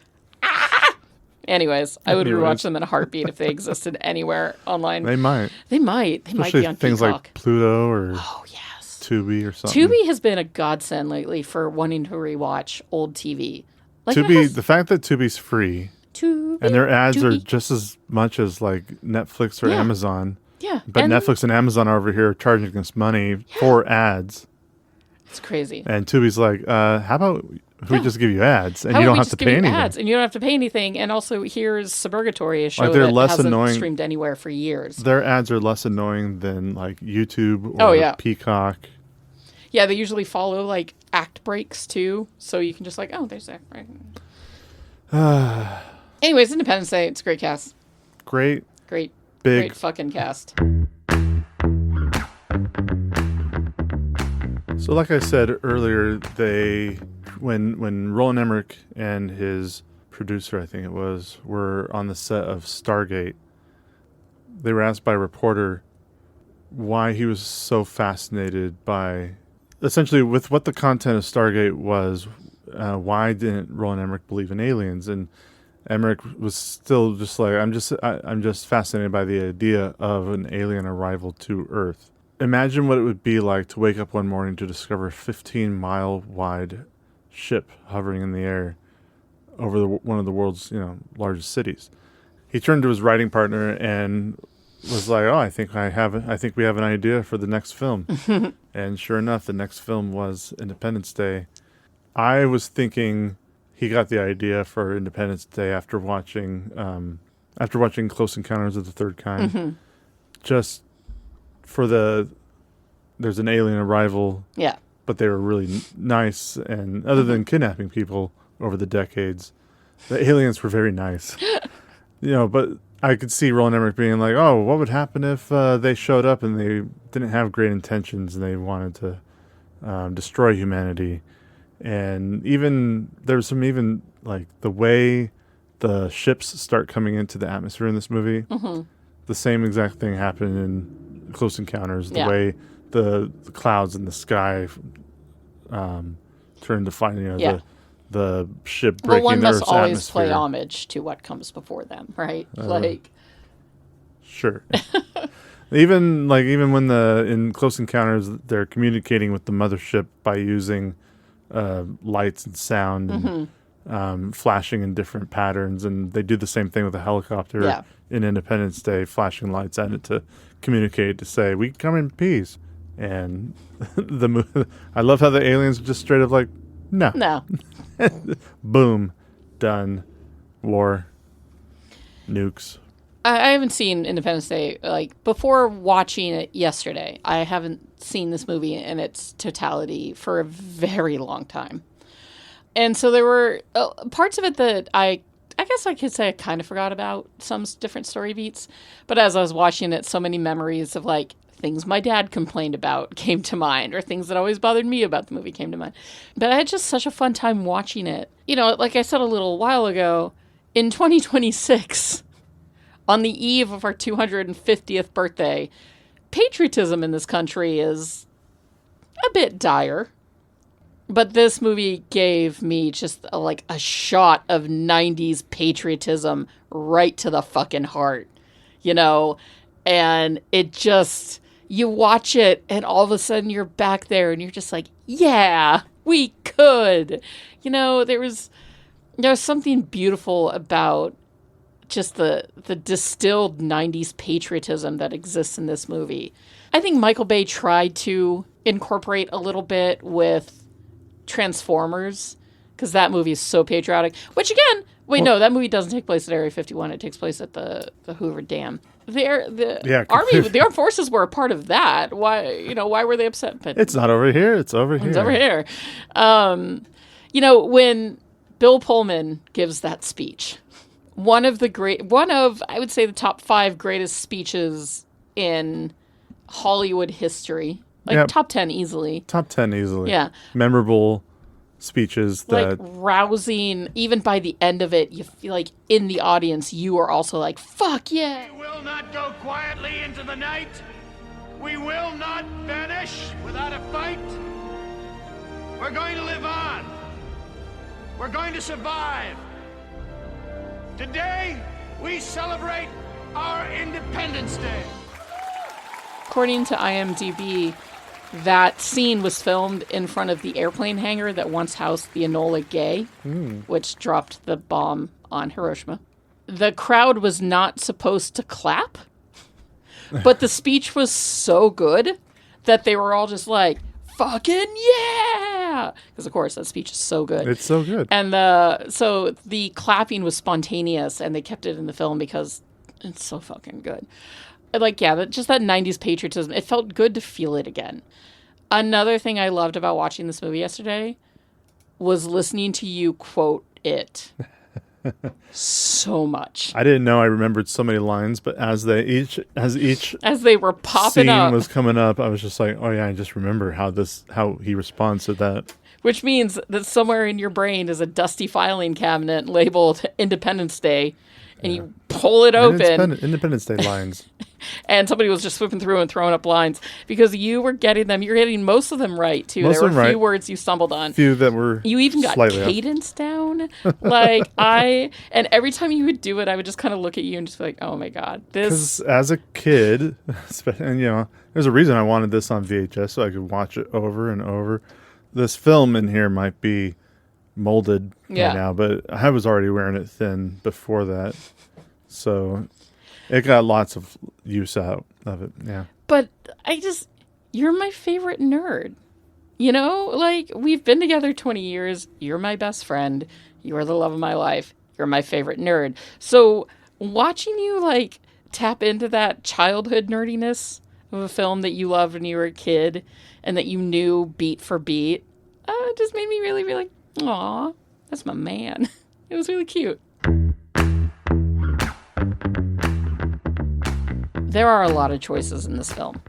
Speaker 8: Anyways, I would rewatch them in a heartbeat if they existed anywhere online.
Speaker 7: They might.
Speaker 8: They might
Speaker 7: Especially
Speaker 8: be on
Speaker 7: things
Speaker 8: Peacock.
Speaker 7: like Pluto or
Speaker 8: Oh yes.
Speaker 7: Tubi or something.
Speaker 8: Tubi has been a godsend lately for wanting to rewatch old TV. Like it
Speaker 7: Tubi,
Speaker 8: has-
Speaker 7: the fact that Tubi's free
Speaker 8: Tubi,
Speaker 7: and their ads are
Speaker 8: Tubi.
Speaker 7: just as much as like Netflix or
Speaker 8: Yeah.
Speaker 7: Amazon.
Speaker 8: Yeah,
Speaker 7: But
Speaker 8: and
Speaker 7: Netflix and Amazon are over here charging us money for ads.
Speaker 8: it's crazy.
Speaker 7: And Tubi's like, how about we just give you ads and
Speaker 8: How
Speaker 7: you
Speaker 8: about
Speaker 7: don't
Speaker 8: we
Speaker 7: have
Speaker 8: just
Speaker 7: to
Speaker 8: give
Speaker 7: pay
Speaker 8: you
Speaker 7: anything?
Speaker 8: ads and you don't have to pay anything. And also, here's Suburgatory, a show
Speaker 7: Like, they're
Speaker 8: that
Speaker 7: less
Speaker 8: hasn't
Speaker 7: annoying-
Speaker 8: streamed anywhere for years.
Speaker 7: Their ads are less annoying than like YouTube or
Speaker 8: Oh, yeah.
Speaker 7: Peacock.
Speaker 8: Yeah, they usually follow like act breaks too, so you can just like, oh, there's that. Right. Anyways, Independence Day. It's a great cast.
Speaker 7: Great.
Speaker 8: Great,
Speaker 7: Big.
Speaker 8: great fucking cast.
Speaker 7: So, like I said earlier, when Roland Emmerich and his producer, I think it was, were on the set of Stargate, they were asked by a reporter why he was so fascinated by, essentially, with what the content of Stargate was. Why didn't Roland Emmerich believe in aliens? And Emmerich was still just like, I'm just fascinated by the idea of an alien arrival to Earth. Imagine what it would be like to wake up one morning to discover a 15-mile wide ship hovering in the air over one of the world's largest cities. He turned to his writing partner and was like, "Oh, I think we have an idea for the next film." And sure enough, the next film was Independence Day. I was thinking he got the idea for Independence Day after watching Close Encounters of the Third Kind. Just for there's an alien arrival.
Speaker 8: Yeah.
Speaker 7: But they were really nice, and other than kidnapping people over the decades, the aliens were very nice. But I could see Roland Emmerich being like, "Oh, what would happen if they showed up and they didn't have great intentions and they wanted to destroy humanity?" And there's some like the way the ships start coming into the atmosphere in this movie. The same exact thing happened in Close Encounters. The way the clouds in the sky turn to fire, the ship breaking
Speaker 8: one
Speaker 7: the
Speaker 8: must
Speaker 7: Earth's
Speaker 8: always
Speaker 7: atmosphere.
Speaker 8: play homage to what comes before them, right?
Speaker 7: Sure. Even when in Close Encounters they're communicating with the mothership by using lights and sound and flashing in different patterns, and they do the same thing with a helicopter in Independence Day, flashing lights at it to communicate, to say, we come in peace. And I love how the aliens are just straight up like, no. Boom. Done. War. Nukes.
Speaker 8: I haven't seen Independence Day. Like, before watching it yesterday, I haven't seen this movie in its totality for a very long time. And so there were parts of it that I guess I could say I kind of forgot about, some different story beats. But as I was watching it, so many memories of, like, things my dad complained about came to mind, or things that always bothered me about the movie came to mind. But I had just such a fun time watching it. You know, like I said a little while ago, in 2026, on the eve of our 250th birthday, patriotism in this country is a bit dire. But this movie gave me just a shot of 90s patriotism right to the fucking heart, you know? And it just, you watch it and all of a sudden you're back there and you're just like, yeah, we could. You know, there was something beautiful about just the distilled 90s patriotism that exists in this movie. I think Michael Bay tried to incorporate a little bit with Transformers, because that movie is so patriotic. Which again, no, that movie doesn't take place at Area 51. It takes place at the Hoover Dam. The armed forces were a part of that. Why were they upset? But
Speaker 7: it's not over here. It's over here.
Speaker 8: It's over here. When Bill Pullman gives that speech, one of I would say the top 5 greatest speeches in Hollywood history. Top 10 easily.
Speaker 7: Top 10 easily.
Speaker 8: Yeah.
Speaker 7: Memorable speeches that...
Speaker 8: rousing. Even by the end of it, you feel like in the audience, you are also like, fuck yeah.
Speaker 10: We will not go quietly into the night. We will not vanish without a fight. We're going to live on. We're going to survive. Today, we celebrate our Independence Day.
Speaker 8: According to IMDb, that scene was filmed in front of the airplane hangar that once housed the Enola Gay, which dropped the bomb on Hiroshima. The crowd was not supposed to clap, but the speech was so good that they were all just like, fucking yeah! Because, of course, that speech is so good.
Speaker 7: It's so good.
Speaker 8: And so the clapping was spontaneous, and they kept it in the film because it's so fucking good. Just that 90s patriotism. It felt good to feel it again. Another thing I loved about watching this movie yesterday was listening to you quote it so much.
Speaker 7: I didn't know I remembered so many lines, but as they
Speaker 8: were popping
Speaker 7: scene
Speaker 8: up,
Speaker 7: was coming up, I was just like, oh yeah, I just remember how he responds to that.
Speaker 8: Which means that somewhere in your brain is a dusty filing cabinet labeled Independence Day. And you pull it open.
Speaker 7: Independence Day lines.
Speaker 8: And somebody was just flipping through and throwing up lines because you were getting them. You're getting most of them right, too. There were a few words you stumbled on.
Speaker 7: Few that were
Speaker 8: You even got cadence down. And every time you would do it, I would just kind of look at you and just be like, oh my God.
Speaker 7: Because as a kid, and there's a reason I wanted this on VHS so I could watch it over and over. This film in here might be molded right now, but I was already wearing it thin before that, so it got lots of use out of it. Yeah,
Speaker 8: but you're my favorite nerd. We've been together 20 years. You're my best friend. You are the love of my life. You're my favorite nerd. So watching you tap into that childhood nerdiness of a film that you loved when you were a kid and that you knew beat for beat, it just made me really, really aw, that's my man. It was really cute. There are a lot of choices in this film.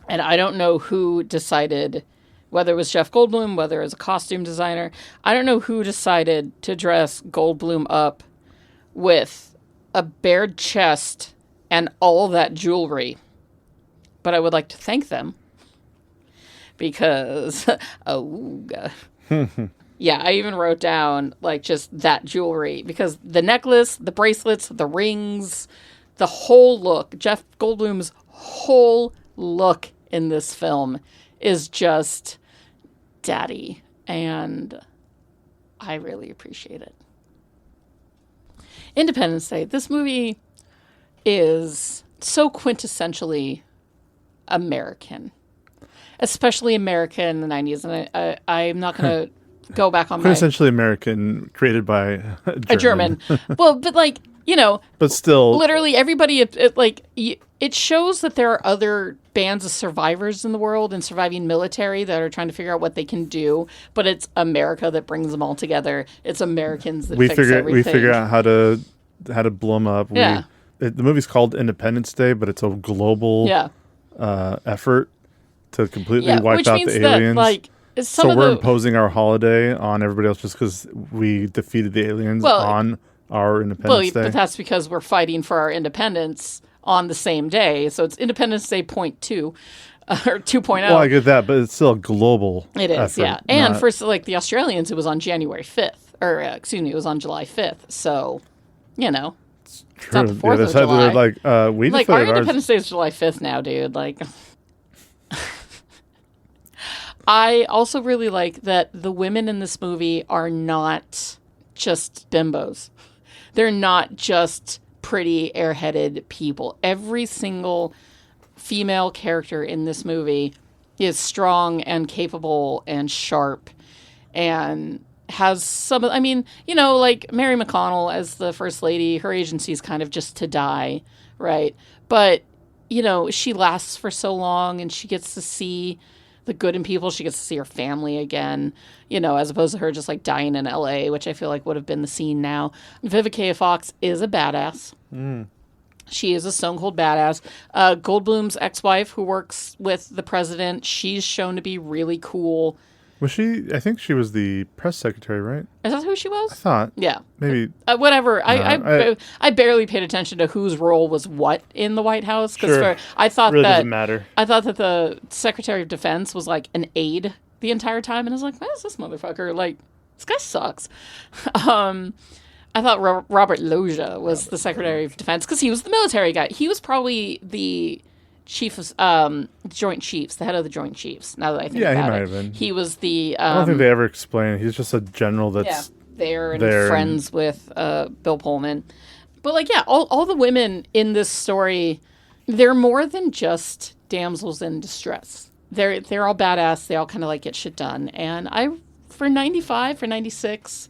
Speaker 8: And I don't know who decided, whether it was Jeff Goldblum, whether it was a costume designer, I don't know who decided to dress Goldblum up with a bared chest and all that jewelry. But I would like to thank them because, yeah, I even wrote down just that jewelry because the necklace, the bracelets, the rings, the whole look, Jeff Goldblum's whole look in this film is just daddy. And I really appreciate it. Independence Day. This movie is so quintessentially American, especially America in the 90s. And I'm not going to go back on
Speaker 7: Quintessentially American, created by
Speaker 8: a German. Well, but like,
Speaker 7: but still,
Speaker 8: literally everybody, it shows that there are other bands of survivors in the world and surviving military that are trying to figure out what they can do. But it's America that brings them all together. It's Americans that fix everything.
Speaker 7: We figure out how to blow them up.
Speaker 8: Yeah.
Speaker 7: The movie's called Independence Day, but it's a global effort to completely wipe out the aliens. So we're imposing our holiday on everybody else just because we defeated the aliens on our Independence Day.
Speaker 8: But that's because we're fighting for our independence on the same day. So it's Independence Day .2 or 2.0.
Speaker 7: Well, I get that, but it's still a globul
Speaker 8: It is,
Speaker 7: effort,
Speaker 8: yeah. And for the Australians, it was on January 5th. Or, it was on July 5th. So, it's not the 4th of July.
Speaker 7: We
Speaker 8: our
Speaker 7: defended ours.
Speaker 8: Independence Day is July 5th now, dude. I also really like that the women in this movie are not just bimbos. They're not just pretty airheaded people. Every single female character in this movie is strong and capable and sharp and has some, Mary McConnell as the first lady, her agency is kind of just to die, right? But, she lasts for so long and she gets to see the good in people. She gets to see her family again, as opposed to her just dying in LA, which I feel like would have been the scene now. Vivica Fox is a badass. She is a stone cold badass. Goldblum's ex-wife who works with the president, she's shown to be really cool.
Speaker 7: Was she? I think she was the press secretary, right?
Speaker 8: Is that who she was?
Speaker 7: I thought.
Speaker 8: Yeah.
Speaker 7: Maybe.
Speaker 8: Whatever. No, I barely paid attention to whose role was what in the White House.
Speaker 7: Sure.
Speaker 8: I thought
Speaker 7: really
Speaker 8: that
Speaker 7: doesn't matter.
Speaker 8: I thought that the Secretary of Defense was an aide the entire time, and I was like, "What is this motherfucker? This guy sucks." I thought Robert Loggia was the Secretary of Defense because he was the military guy. He was probably the chief of Joint Chiefs, the head of the Joint Chiefs. Now that I think about it,
Speaker 7: he might have been.
Speaker 8: He was the.
Speaker 7: I don't think they ever explain it. He's just a general that's
Speaker 8: there and friends with Bill Pullman. But all the women in this story, they're more than just damsels in distress. They're all badass. They all kind of get shit done. And for 96.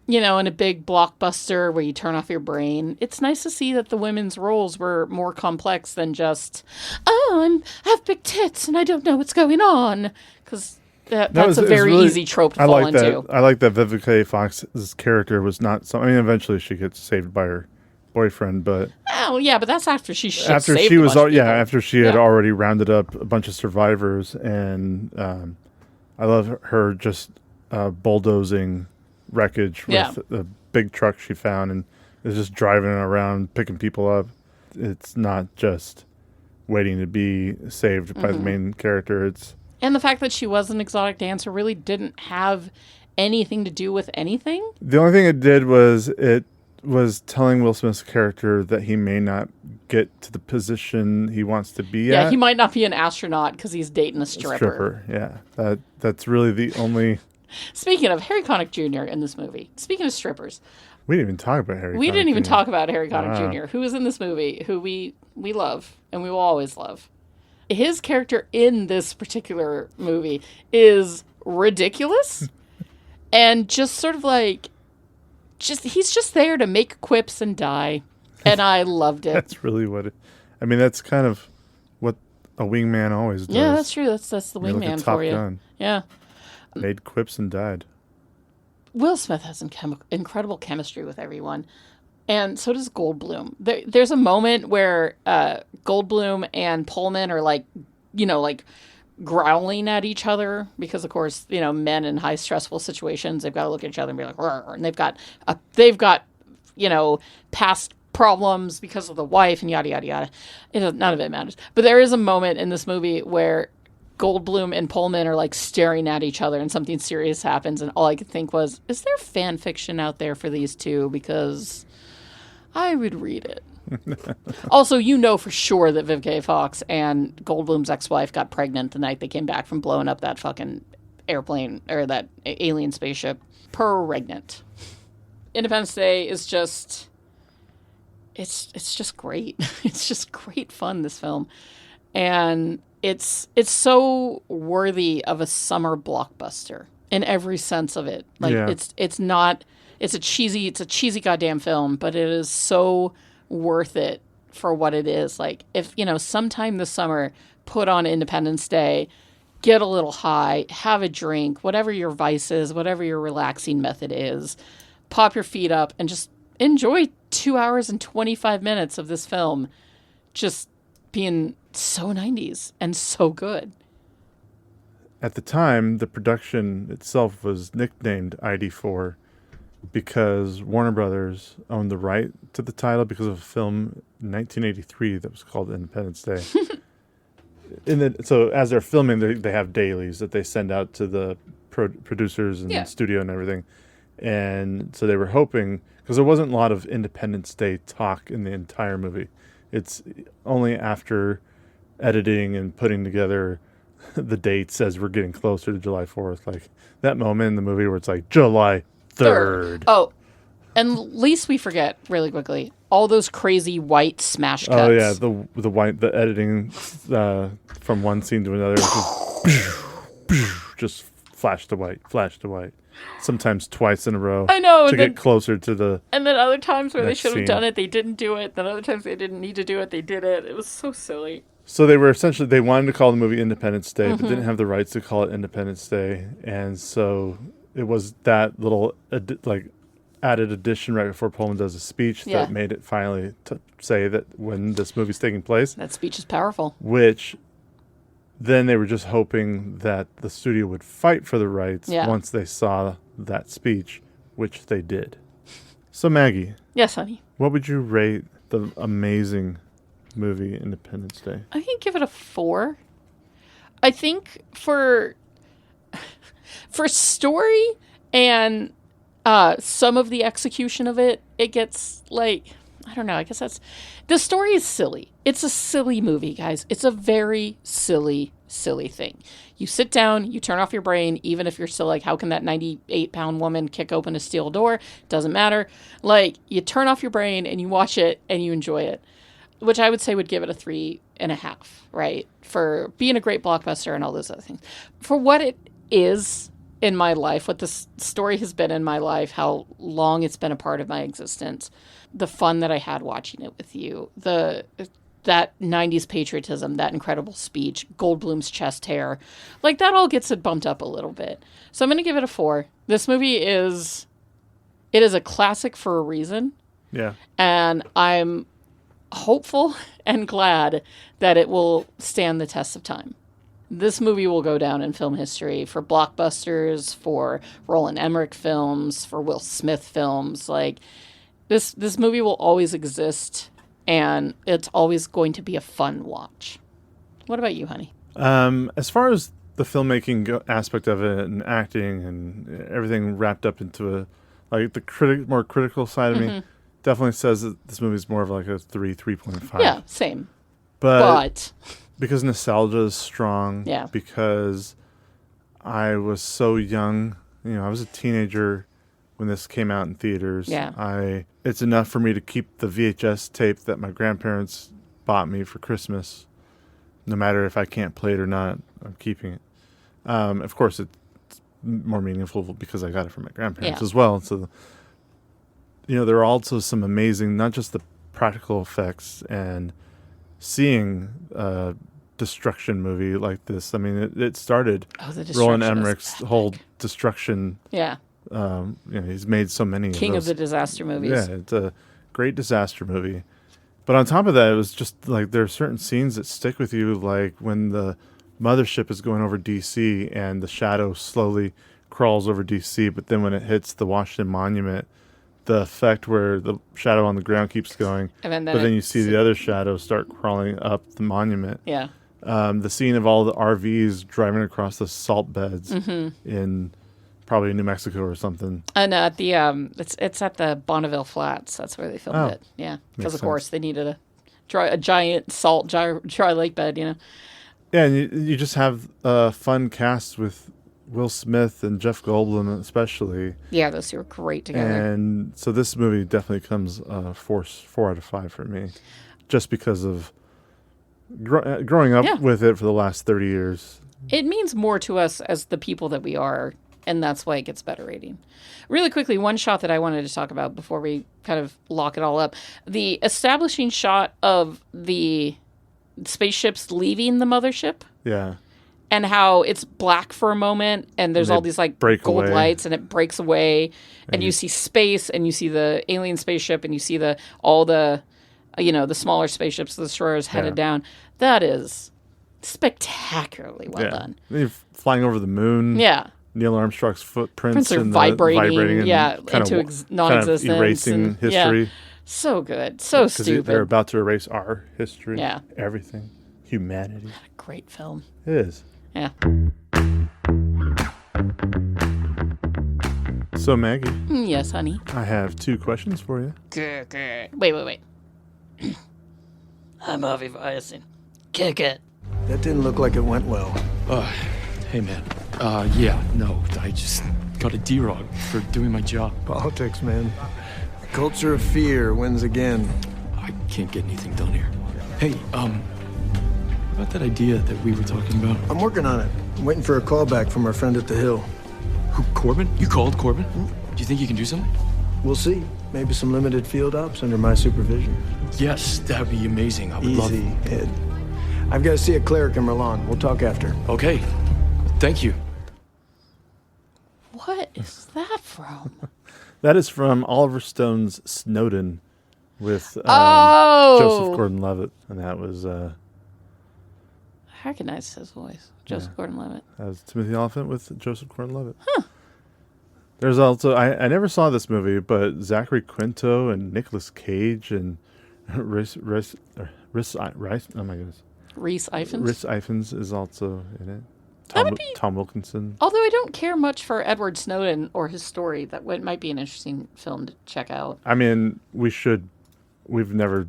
Speaker 8: In a big blockbuster where you turn off your brain, it's nice to see that the women's roles were more complex than just, I have big tits and I don't know what's going on. Because that's a very easy trope to fall into.
Speaker 7: I like that Vivica Fox's character was not eventually she gets saved by her boyfriend, but...
Speaker 8: Oh, yeah, but that's after she saved
Speaker 7: after she had already rounded up a bunch of survivors, and I love her just bulldozing wreckage with a big truck she found and is just driving around picking people up. It's not just waiting to be saved by the main character.
Speaker 8: And the fact that she was an exotic dancer really didn't have anything to do with anything.
Speaker 7: The only thing it did was telling Will Smith's character that he may not get to the position he wants to be at.
Speaker 8: Yeah, he might not be an astronaut because he's dating a stripper.
Speaker 7: Yeah. That's really the only...
Speaker 8: Speaking of Harry Connick Jr. in this movie, speaking of strippers...
Speaker 7: We didn't even talk about Harry Connick
Speaker 8: We didn't even
Speaker 7: Jr.
Speaker 8: talk about Harry Connick Jr., who is in this movie, who we love, and we will always love. His character in this particular movie is ridiculous, and just sort of he's just there to make quips and die, and I loved it.
Speaker 7: That's really what it... that's kind of what a wingman always does.
Speaker 8: Yeah, that's true. That's the wingman for you.
Speaker 7: Gun.
Speaker 8: Yeah.
Speaker 7: Made quips and died.
Speaker 8: Will Smith has incredible chemistry with everyone, and so does Goldblum. There's a moment where Goldblum and Pullman are growling at each other because, of course, men in high stressful situations, they've got to look at each other and be like, "Rrr," and they've got past problems because of the wife and yada yada yada. None of it matters. But there is a moment in this movie where Goldblum and Pullman are staring at each other and something serious happens, and all I could think was, is there fan fiction out there for these two? Because I would read it. Also, for sure that Vivica Fox and Goldblum's ex-wife got pregnant the night they came back from blowing up that fucking airplane or that alien spaceship. Pregnant. Independence Day is just, it's just great. It's just great fun, this film. And it's so worthy of a summer blockbuster in every sense of it. Like it's a cheesy goddamn film, but it is so worth it for what it is. Like, if, sometime this summer, put on Independence Day, get a little high, have a drink, whatever your vice is, whatever your relaxing method is, pop your feet up and just enjoy 2 hours and 25 minutes of this film just being so 90s and so good.
Speaker 7: At the time, the production itself was nicknamed ID4 because Warner Brothers owned the right to the title because of a film in 1983 that was called Independence Day. So as they're filming, they have dailies that they send out to the producers and the studio and everything. And so they were hoping, because there wasn't a lot of Independence Day talk in the entire movie. It's only after editing and putting together the dates as we're getting closer to July 4th. Like that moment in the movie where it's like July 3rd.
Speaker 8: Oh, and least we forget really quickly all those crazy white smash cuts.
Speaker 7: Oh yeah, the editing from one scene to another, just flash to white. Sometimes twice in a row.
Speaker 8: I know
Speaker 7: to get closer to the.
Speaker 8: And then other times where they should have
Speaker 7: scene.
Speaker 8: done it, they didn't do it. Then other times they didn't need to do it, they did it. It was so silly.
Speaker 7: So they wanted to call the movie Independence Day, but didn't have the rights to call it Independence Day, and so it was that little added addition right before Pullman does a speech that made it finally say that when this movie's taking place.
Speaker 8: That speech is powerful.
Speaker 7: Which then they were just hoping that the studio would fight for the rights once they saw that speech, which they did. So Maggie.
Speaker 8: Yes, honey.
Speaker 7: What would you rate the amazing movie Independence Day?
Speaker 8: I can give it a 4. I think for story and some of the execution of it gets I don't know. I guess the story is silly. It's a silly movie, guys. It's a very silly thing. You sit down, you turn off your brain, even if you're still like, how can that 98-pound woman kick open a steel door? Doesn't matter. You turn off your brain and you watch it and you enjoy it, which I would say would give it a 3.5, right? For being a great blockbuster and all those other things. For what it is in my life, what this story has been in my life, how long it's been a part of my existence, the fun that I had watching it with you, that 90s patriotism, that incredible speech, Goldblum's chest hair, that all gets it bumped up a little bit. So I'm going to give it a 4. This movie is a classic for a reason.
Speaker 7: Yeah. And
Speaker 8: I'm hopeful and glad that it will stand the test of time. This movie will go down in film history for blockbusters, for Roland Emmerich films, for Will Smith films. This movie will always exist, and it's always going to be a fun watch. What about you, honey?
Speaker 7: As far as the filmmaking aspect of it and acting and everything wrapped up into the more critical side of me, definitely says that this movie is more of a 3.5.
Speaker 8: Yeah, same.
Speaker 7: But because nostalgia is strong.
Speaker 8: Yeah.
Speaker 7: Because I was so young. I was a teenager when this came out in theaters.
Speaker 8: Yeah.
Speaker 7: It's enough for me to keep the VHS tape that my grandparents bought me for Christmas. No matter if I can't play it or not, I'm keeping it. Of course, it's more meaningful because I got it from my grandparents as well. So, there are also some amazing, not just the practical effects and seeing a destruction movie like this. I mean, it started Roland Emmerich's whole destruction.
Speaker 8: Yeah.
Speaker 7: He's made so many
Speaker 8: King of the disaster movies.
Speaker 7: Yeah, it's a great disaster movie. But on top of that, it was just there are certain scenes that stick with you, like when the mothership is going over D.C. and the shadow slowly crawls over D.C., but then when it hits the Washington Monument, the effect where the shadow on the ground keeps going, but then you see the other shadow start crawling up the monument.
Speaker 8: Yeah.
Speaker 7: The scene of all the RVs driving across the salt beds in probably New Mexico or something.
Speaker 8: And at the it's at the Bonneville Flats. That's where they filmed it. Yeah, because of course they needed a giant salt dry lake bed.
Speaker 7: Yeah, and you just have a fun cast with Will Smith and Jeff Goldblum especially.
Speaker 8: Yeah, those two are great together.
Speaker 7: And so this movie definitely comes 4 out of 5 for me, just because of growing up with it for the last 30 years.
Speaker 8: It means more to us as the people that we are, and that's why it gets better rating. Really quickly, one shot that I wanted to talk about before we kind of lock it all up. The establishing shot of the spaceships leaving the mothership.
Speaker 7: Yeah.
Speaker 8: And how it's black for a moment, and there's all these like gold lights, and it breaks away, and you see space, and you see the alien spaceship, and you see all the smaller spaceships, the destroyers headed down. That is spectacularly well done.
Speaker 7: You're flying over the moon.
Speaker 8: Yeah.
Speaker 7: Neil Armstrong's footprints
Speaker 8: are
Speaker 7: and
Speaker 8: vibrating
Speaker 7: and
Speaker 8: into non-existence.
Speaker 7: Kind of erasing history.
Speaker 8: Yeah. So good. So stupid.
Speaker 7: They're about to erase our history.
Speaker 8: Yeah.
Speaker 7: Everything. Humanity.
Speaker 8: Great film.
Speaker 7: It is.
Speaker 8: Yeah.
Speaker 7: So, Maggie.
Speaker 8: Yes, honey.
Speaker 7: I have 2 questions for you.
Speaker 8: Good. Wait. I'm Harvey Weinstein. Kick it.
Speaker 1: That didn't look like it went well.
Speaker 11: Hey, man. I just got a D-Rog for doing my job.
Speaker 1: Politics, man. The culture of fear wins again.
Speaker 11: I can't get anything done here. Hey, about that idea that we were talking about?
Speaker 1: I'm working on it. I'm waiting for a call back from our friend at the Hill.
Speaker 11: Who, Corbin? You called Corbin? Do you think you can do something?
Speaker 1: We'll see. Maybe some limited field ops under my supervision.
Speaker 11: Yes, that'd be amazing. I would
Speaker 1: Easy, Ed. I've got to see a cleric in Milan. We'll talk after.
Speaker 11: Okay. Thank you.
Speaker 8: What is that from?
Speaker 7: That is from Oliver Stone's Snowden with Joseph Gordon-Levitt. And that was...
Speaker 8: I recognize his voice. Joseph Gordon-Levitt.
Speaker 7: That was Timothy Olyphant with Joseph Gordon-Levitt. Huh. There's also... I never saw this movie, but Zachary Quinto and Nicolas Cage and Rhys Ifans is also in it. Tom Wilkinson.
Speaker 8: Although I don't care much for Edward Snowden or his story, that might be an interesting film to check out.
Speaker 7: I mean, we've never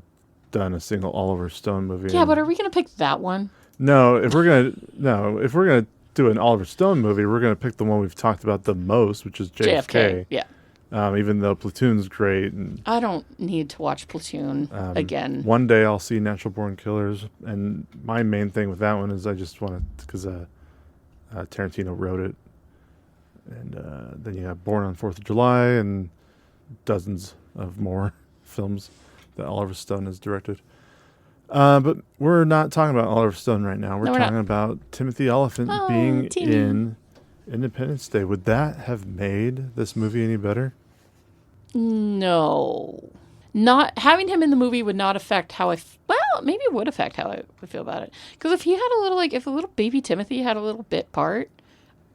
Speaker 7: done a single Oliver Stone movie.
Speaker 8: Yeah, but are we going to pick that one?
Speaker 7: No, if we're gonna do an Oliver Stone movie, we're gonna pick the one we've talked about the most, which is JFK.
Speaker 8: Yeah.
Speaker 7: Even though Platoon's great, and
Speaker 8: I don't need to watch Platoon again.
Speaker 7: One day I'll see Natural Born Killers, and my main thing with that one is I just want to, because Tarantino wrote it, and then you have Born on 4th of July and dozens of more films that Oliver Stone has directed. But we're not talking about Oliver Stone right now. We're talking about Timothy Olyphant being in Independence Day. Would that have made this movie any better?
Speaker 8: No. Not having him in the movie would not affect how maybe it would affect how I would feel about it. Because if he had if a little baby Timothy had a little bit part,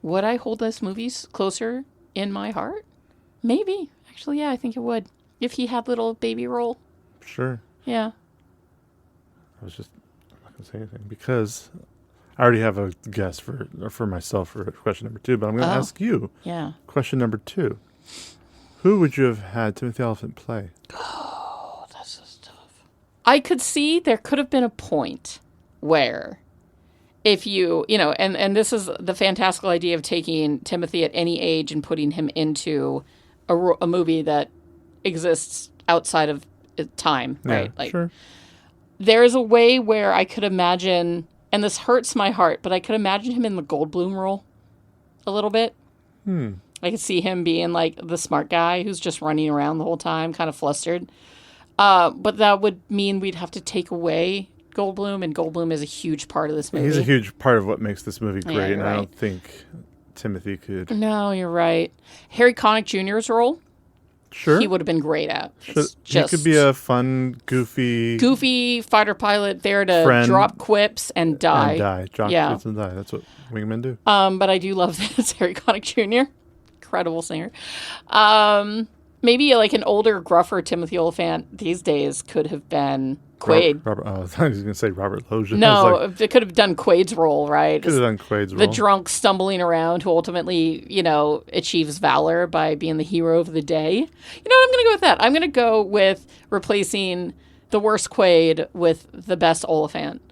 Speaker 8: would I hold this movie closer in my heart? Maybe. Actually, yeah, I think it would. If he had little baby role.
Speaker 7: Sure.
Speaker 8: Yeah.
Speaker 7: I'm not going to say anything because I already have a guess for myself for question number 2, but I'm going to ask you.
Speaker 8: Yeah.
Speaker 7: Question number 2. Who would you have had Timothy Olyphant play?
Speaker 8: Oh, that's just tough. I could see there could have been a point where if and this is the fantastical idea of taking Timothy at any age and putting him into a movie that exists outside of time, right?
Speaker 7: Yeah, sure.
Speaker 8: There is a way where I could imagine, and this hurts my heart, but I could imagine him in the Goldblum role a little bit. I could see him being like the smart guy who's just running around the whole time, kind of flustered. But that would mean we'd have to take away Goldblum, and Goldblum is a huge part of this movie.
Speaker 7: He's a huge part of what makes this movie great, and
Speaker 8: right.
Speaker 7: I don't think Timothy could.
Speaker 8: No, you're right. Harry Connick Jr.'s role,
Speaker 7: sure,
Speaker 8: he would have been great at.
Speaker 7: He could be a fun, goofy
Speaker 8: fighter pilot there to drop quips and die.
Speaker 7: Drop quips and die. That's what wingmen do.
Speaker 8: But I do love that it's Harry Connick Jr. Incredible singer. Maybe like an older, gruffer Timothy Olyphant these days could have been Quaid.
Speaker 7: I thought he was going to say Robert Loggia.
Speaker 8: No, they could have done Quaid's role, right?
Speaker 7: Could have done Quaid's role.
Speaker 8: The drunk stumbling around who ultimately, achieves valor by being the hero of the day. You know what? I'm going to go with that. I'm going to go with replacing the worst Quaid with the best Oliphant.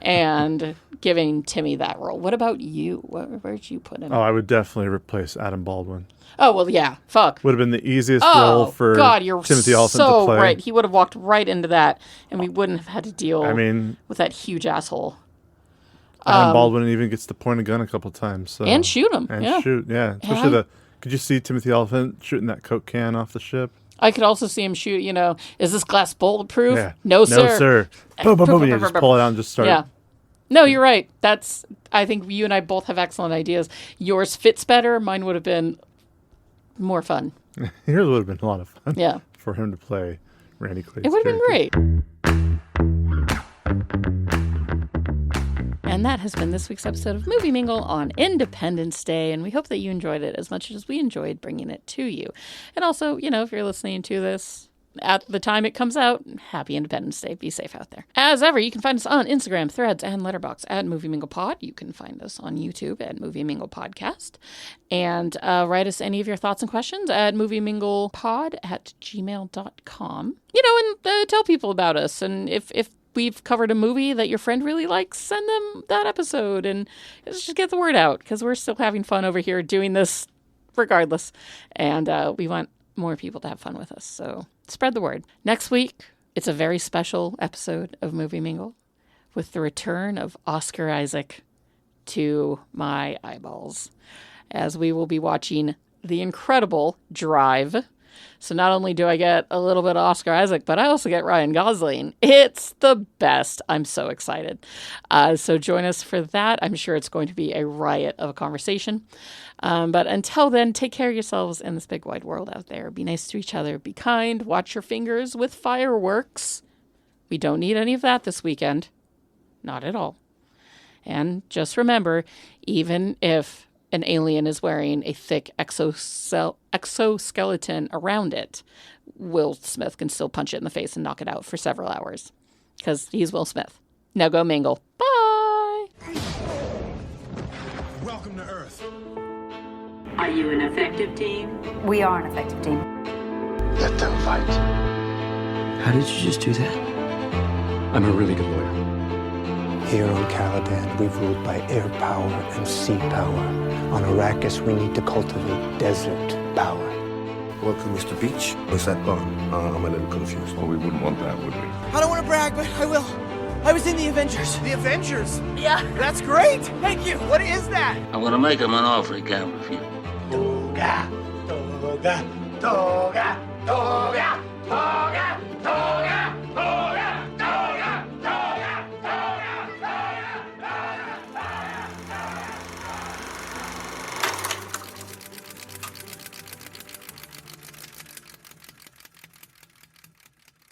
Speaker 8: and giving Timmy that role. What about you? Where'd you put him?
Speaker 7: Oh, I would definitely replace Adam Baldwin.
Speaker 8: Oh, well, yeah. Fuck.
Speaker 7: Would have been the easiest role for
Speaker 8: God, you're
Speaker 7: Timothy Olyphant
Speaker 8: so
Speaker 7: to play.
Speaker 8: right. He would have walked right into that, and we wouldn't have had to deal with that huge asshole.
Speaker 7: Adam Baldwin even gets to point a gun a couple times. So.
Speaker 8: And shoot him.
Speaker 7: And shoot, yeah. Especially could you see Timothy Olyphant shooting that Coke can off the ship?
Speaker 8: I could also see him shoot, is this glass bulletproof?
Speaker 7: Yeah.
Speaker 8: No, sir.
Speaker 7: No, sir. Boom, boom, boom. Yeah, just pull it out and just start.
Speaker 8: Yeah. No, you're right. I think you and I both have excellent ideas. Yours fits better. Mine would have been more fun.
Speaker 7: Yours would have been a lot of fun.
Speaker 8: Yeah.
Speaker 7: For him to play Randy Quaid's
Speaker 8: It would have been
Speaker 7: character.
Speaker 8: great. And that has been this week's episode of Movie Mingle on Independence Day. And we hope that you enjoyed it as much as we enjoyed bringing it to you. And also, if you're listening to this at the time it comes out, happy Independence Day. Be safe out there. As ever, you can find us on Instagram, Threads, and Letterboxd at movieminglepod. You can find us on YouTube at Movie Mingle Podcast. And write us any of your thoughts and questions at movieminglepod@gmail.com. And tell people about us. And if we've covered a movie that your friend really likes, send them that episode and just get the word out, because we're still having fun over here doing this regardless. And we want more people to have fun with us. So spread the word. Next week, it's a very special episode of Movie Mingle with the return of Oscar Isaac to my eyeballs, as we will be watching the incredible Drive. So not only do I get a little bit of Oscar Isaac, but I also get Ryan Gosling. It's the best. I'm so excited. So join us for that. I'm sure it's going to be a riot of a conversation. But until then, take care of yourselves in this big wide world out there. Be nice to each other. Be kind. Watch your fingers with fireworks. We don't need any of that this weekend. Not at all. And just remember, even if an alien is wearing a thick exoskeleton around it, Will Smith can still punch it in the face and knock it out for several hours. Because he's Will Smith. Now go mingle. Bye!
Speaker 10: Welcome to Earth.
Speaker 12: Are you an effective team?
Speaker 13: We are an effective team.
Speaker 6: Let them fight.
Speaker 11: How did you just do that? I'm a really good lawyer.
Speaker 14: Here on Caladan, we ruled by air power and sea power. On Arrakis, we need to cultivate desert power.
Speaker 6: Welcome, Mr. Beach. What's that bar? I'm a little confused.
Speaker 15: Well, we wouldn't want that, would we?
Speaker 16: I don't want to brag, but I will. I was in the Avengers.
Speaker 10: The Avengers?
Speaker 16: Yeah.
Speaker 10: That's great. Thank you. What is that?
Speaker 5: I'm gonna make him an offer he can't refuse.
Speaker 10: Toga, toga, toga.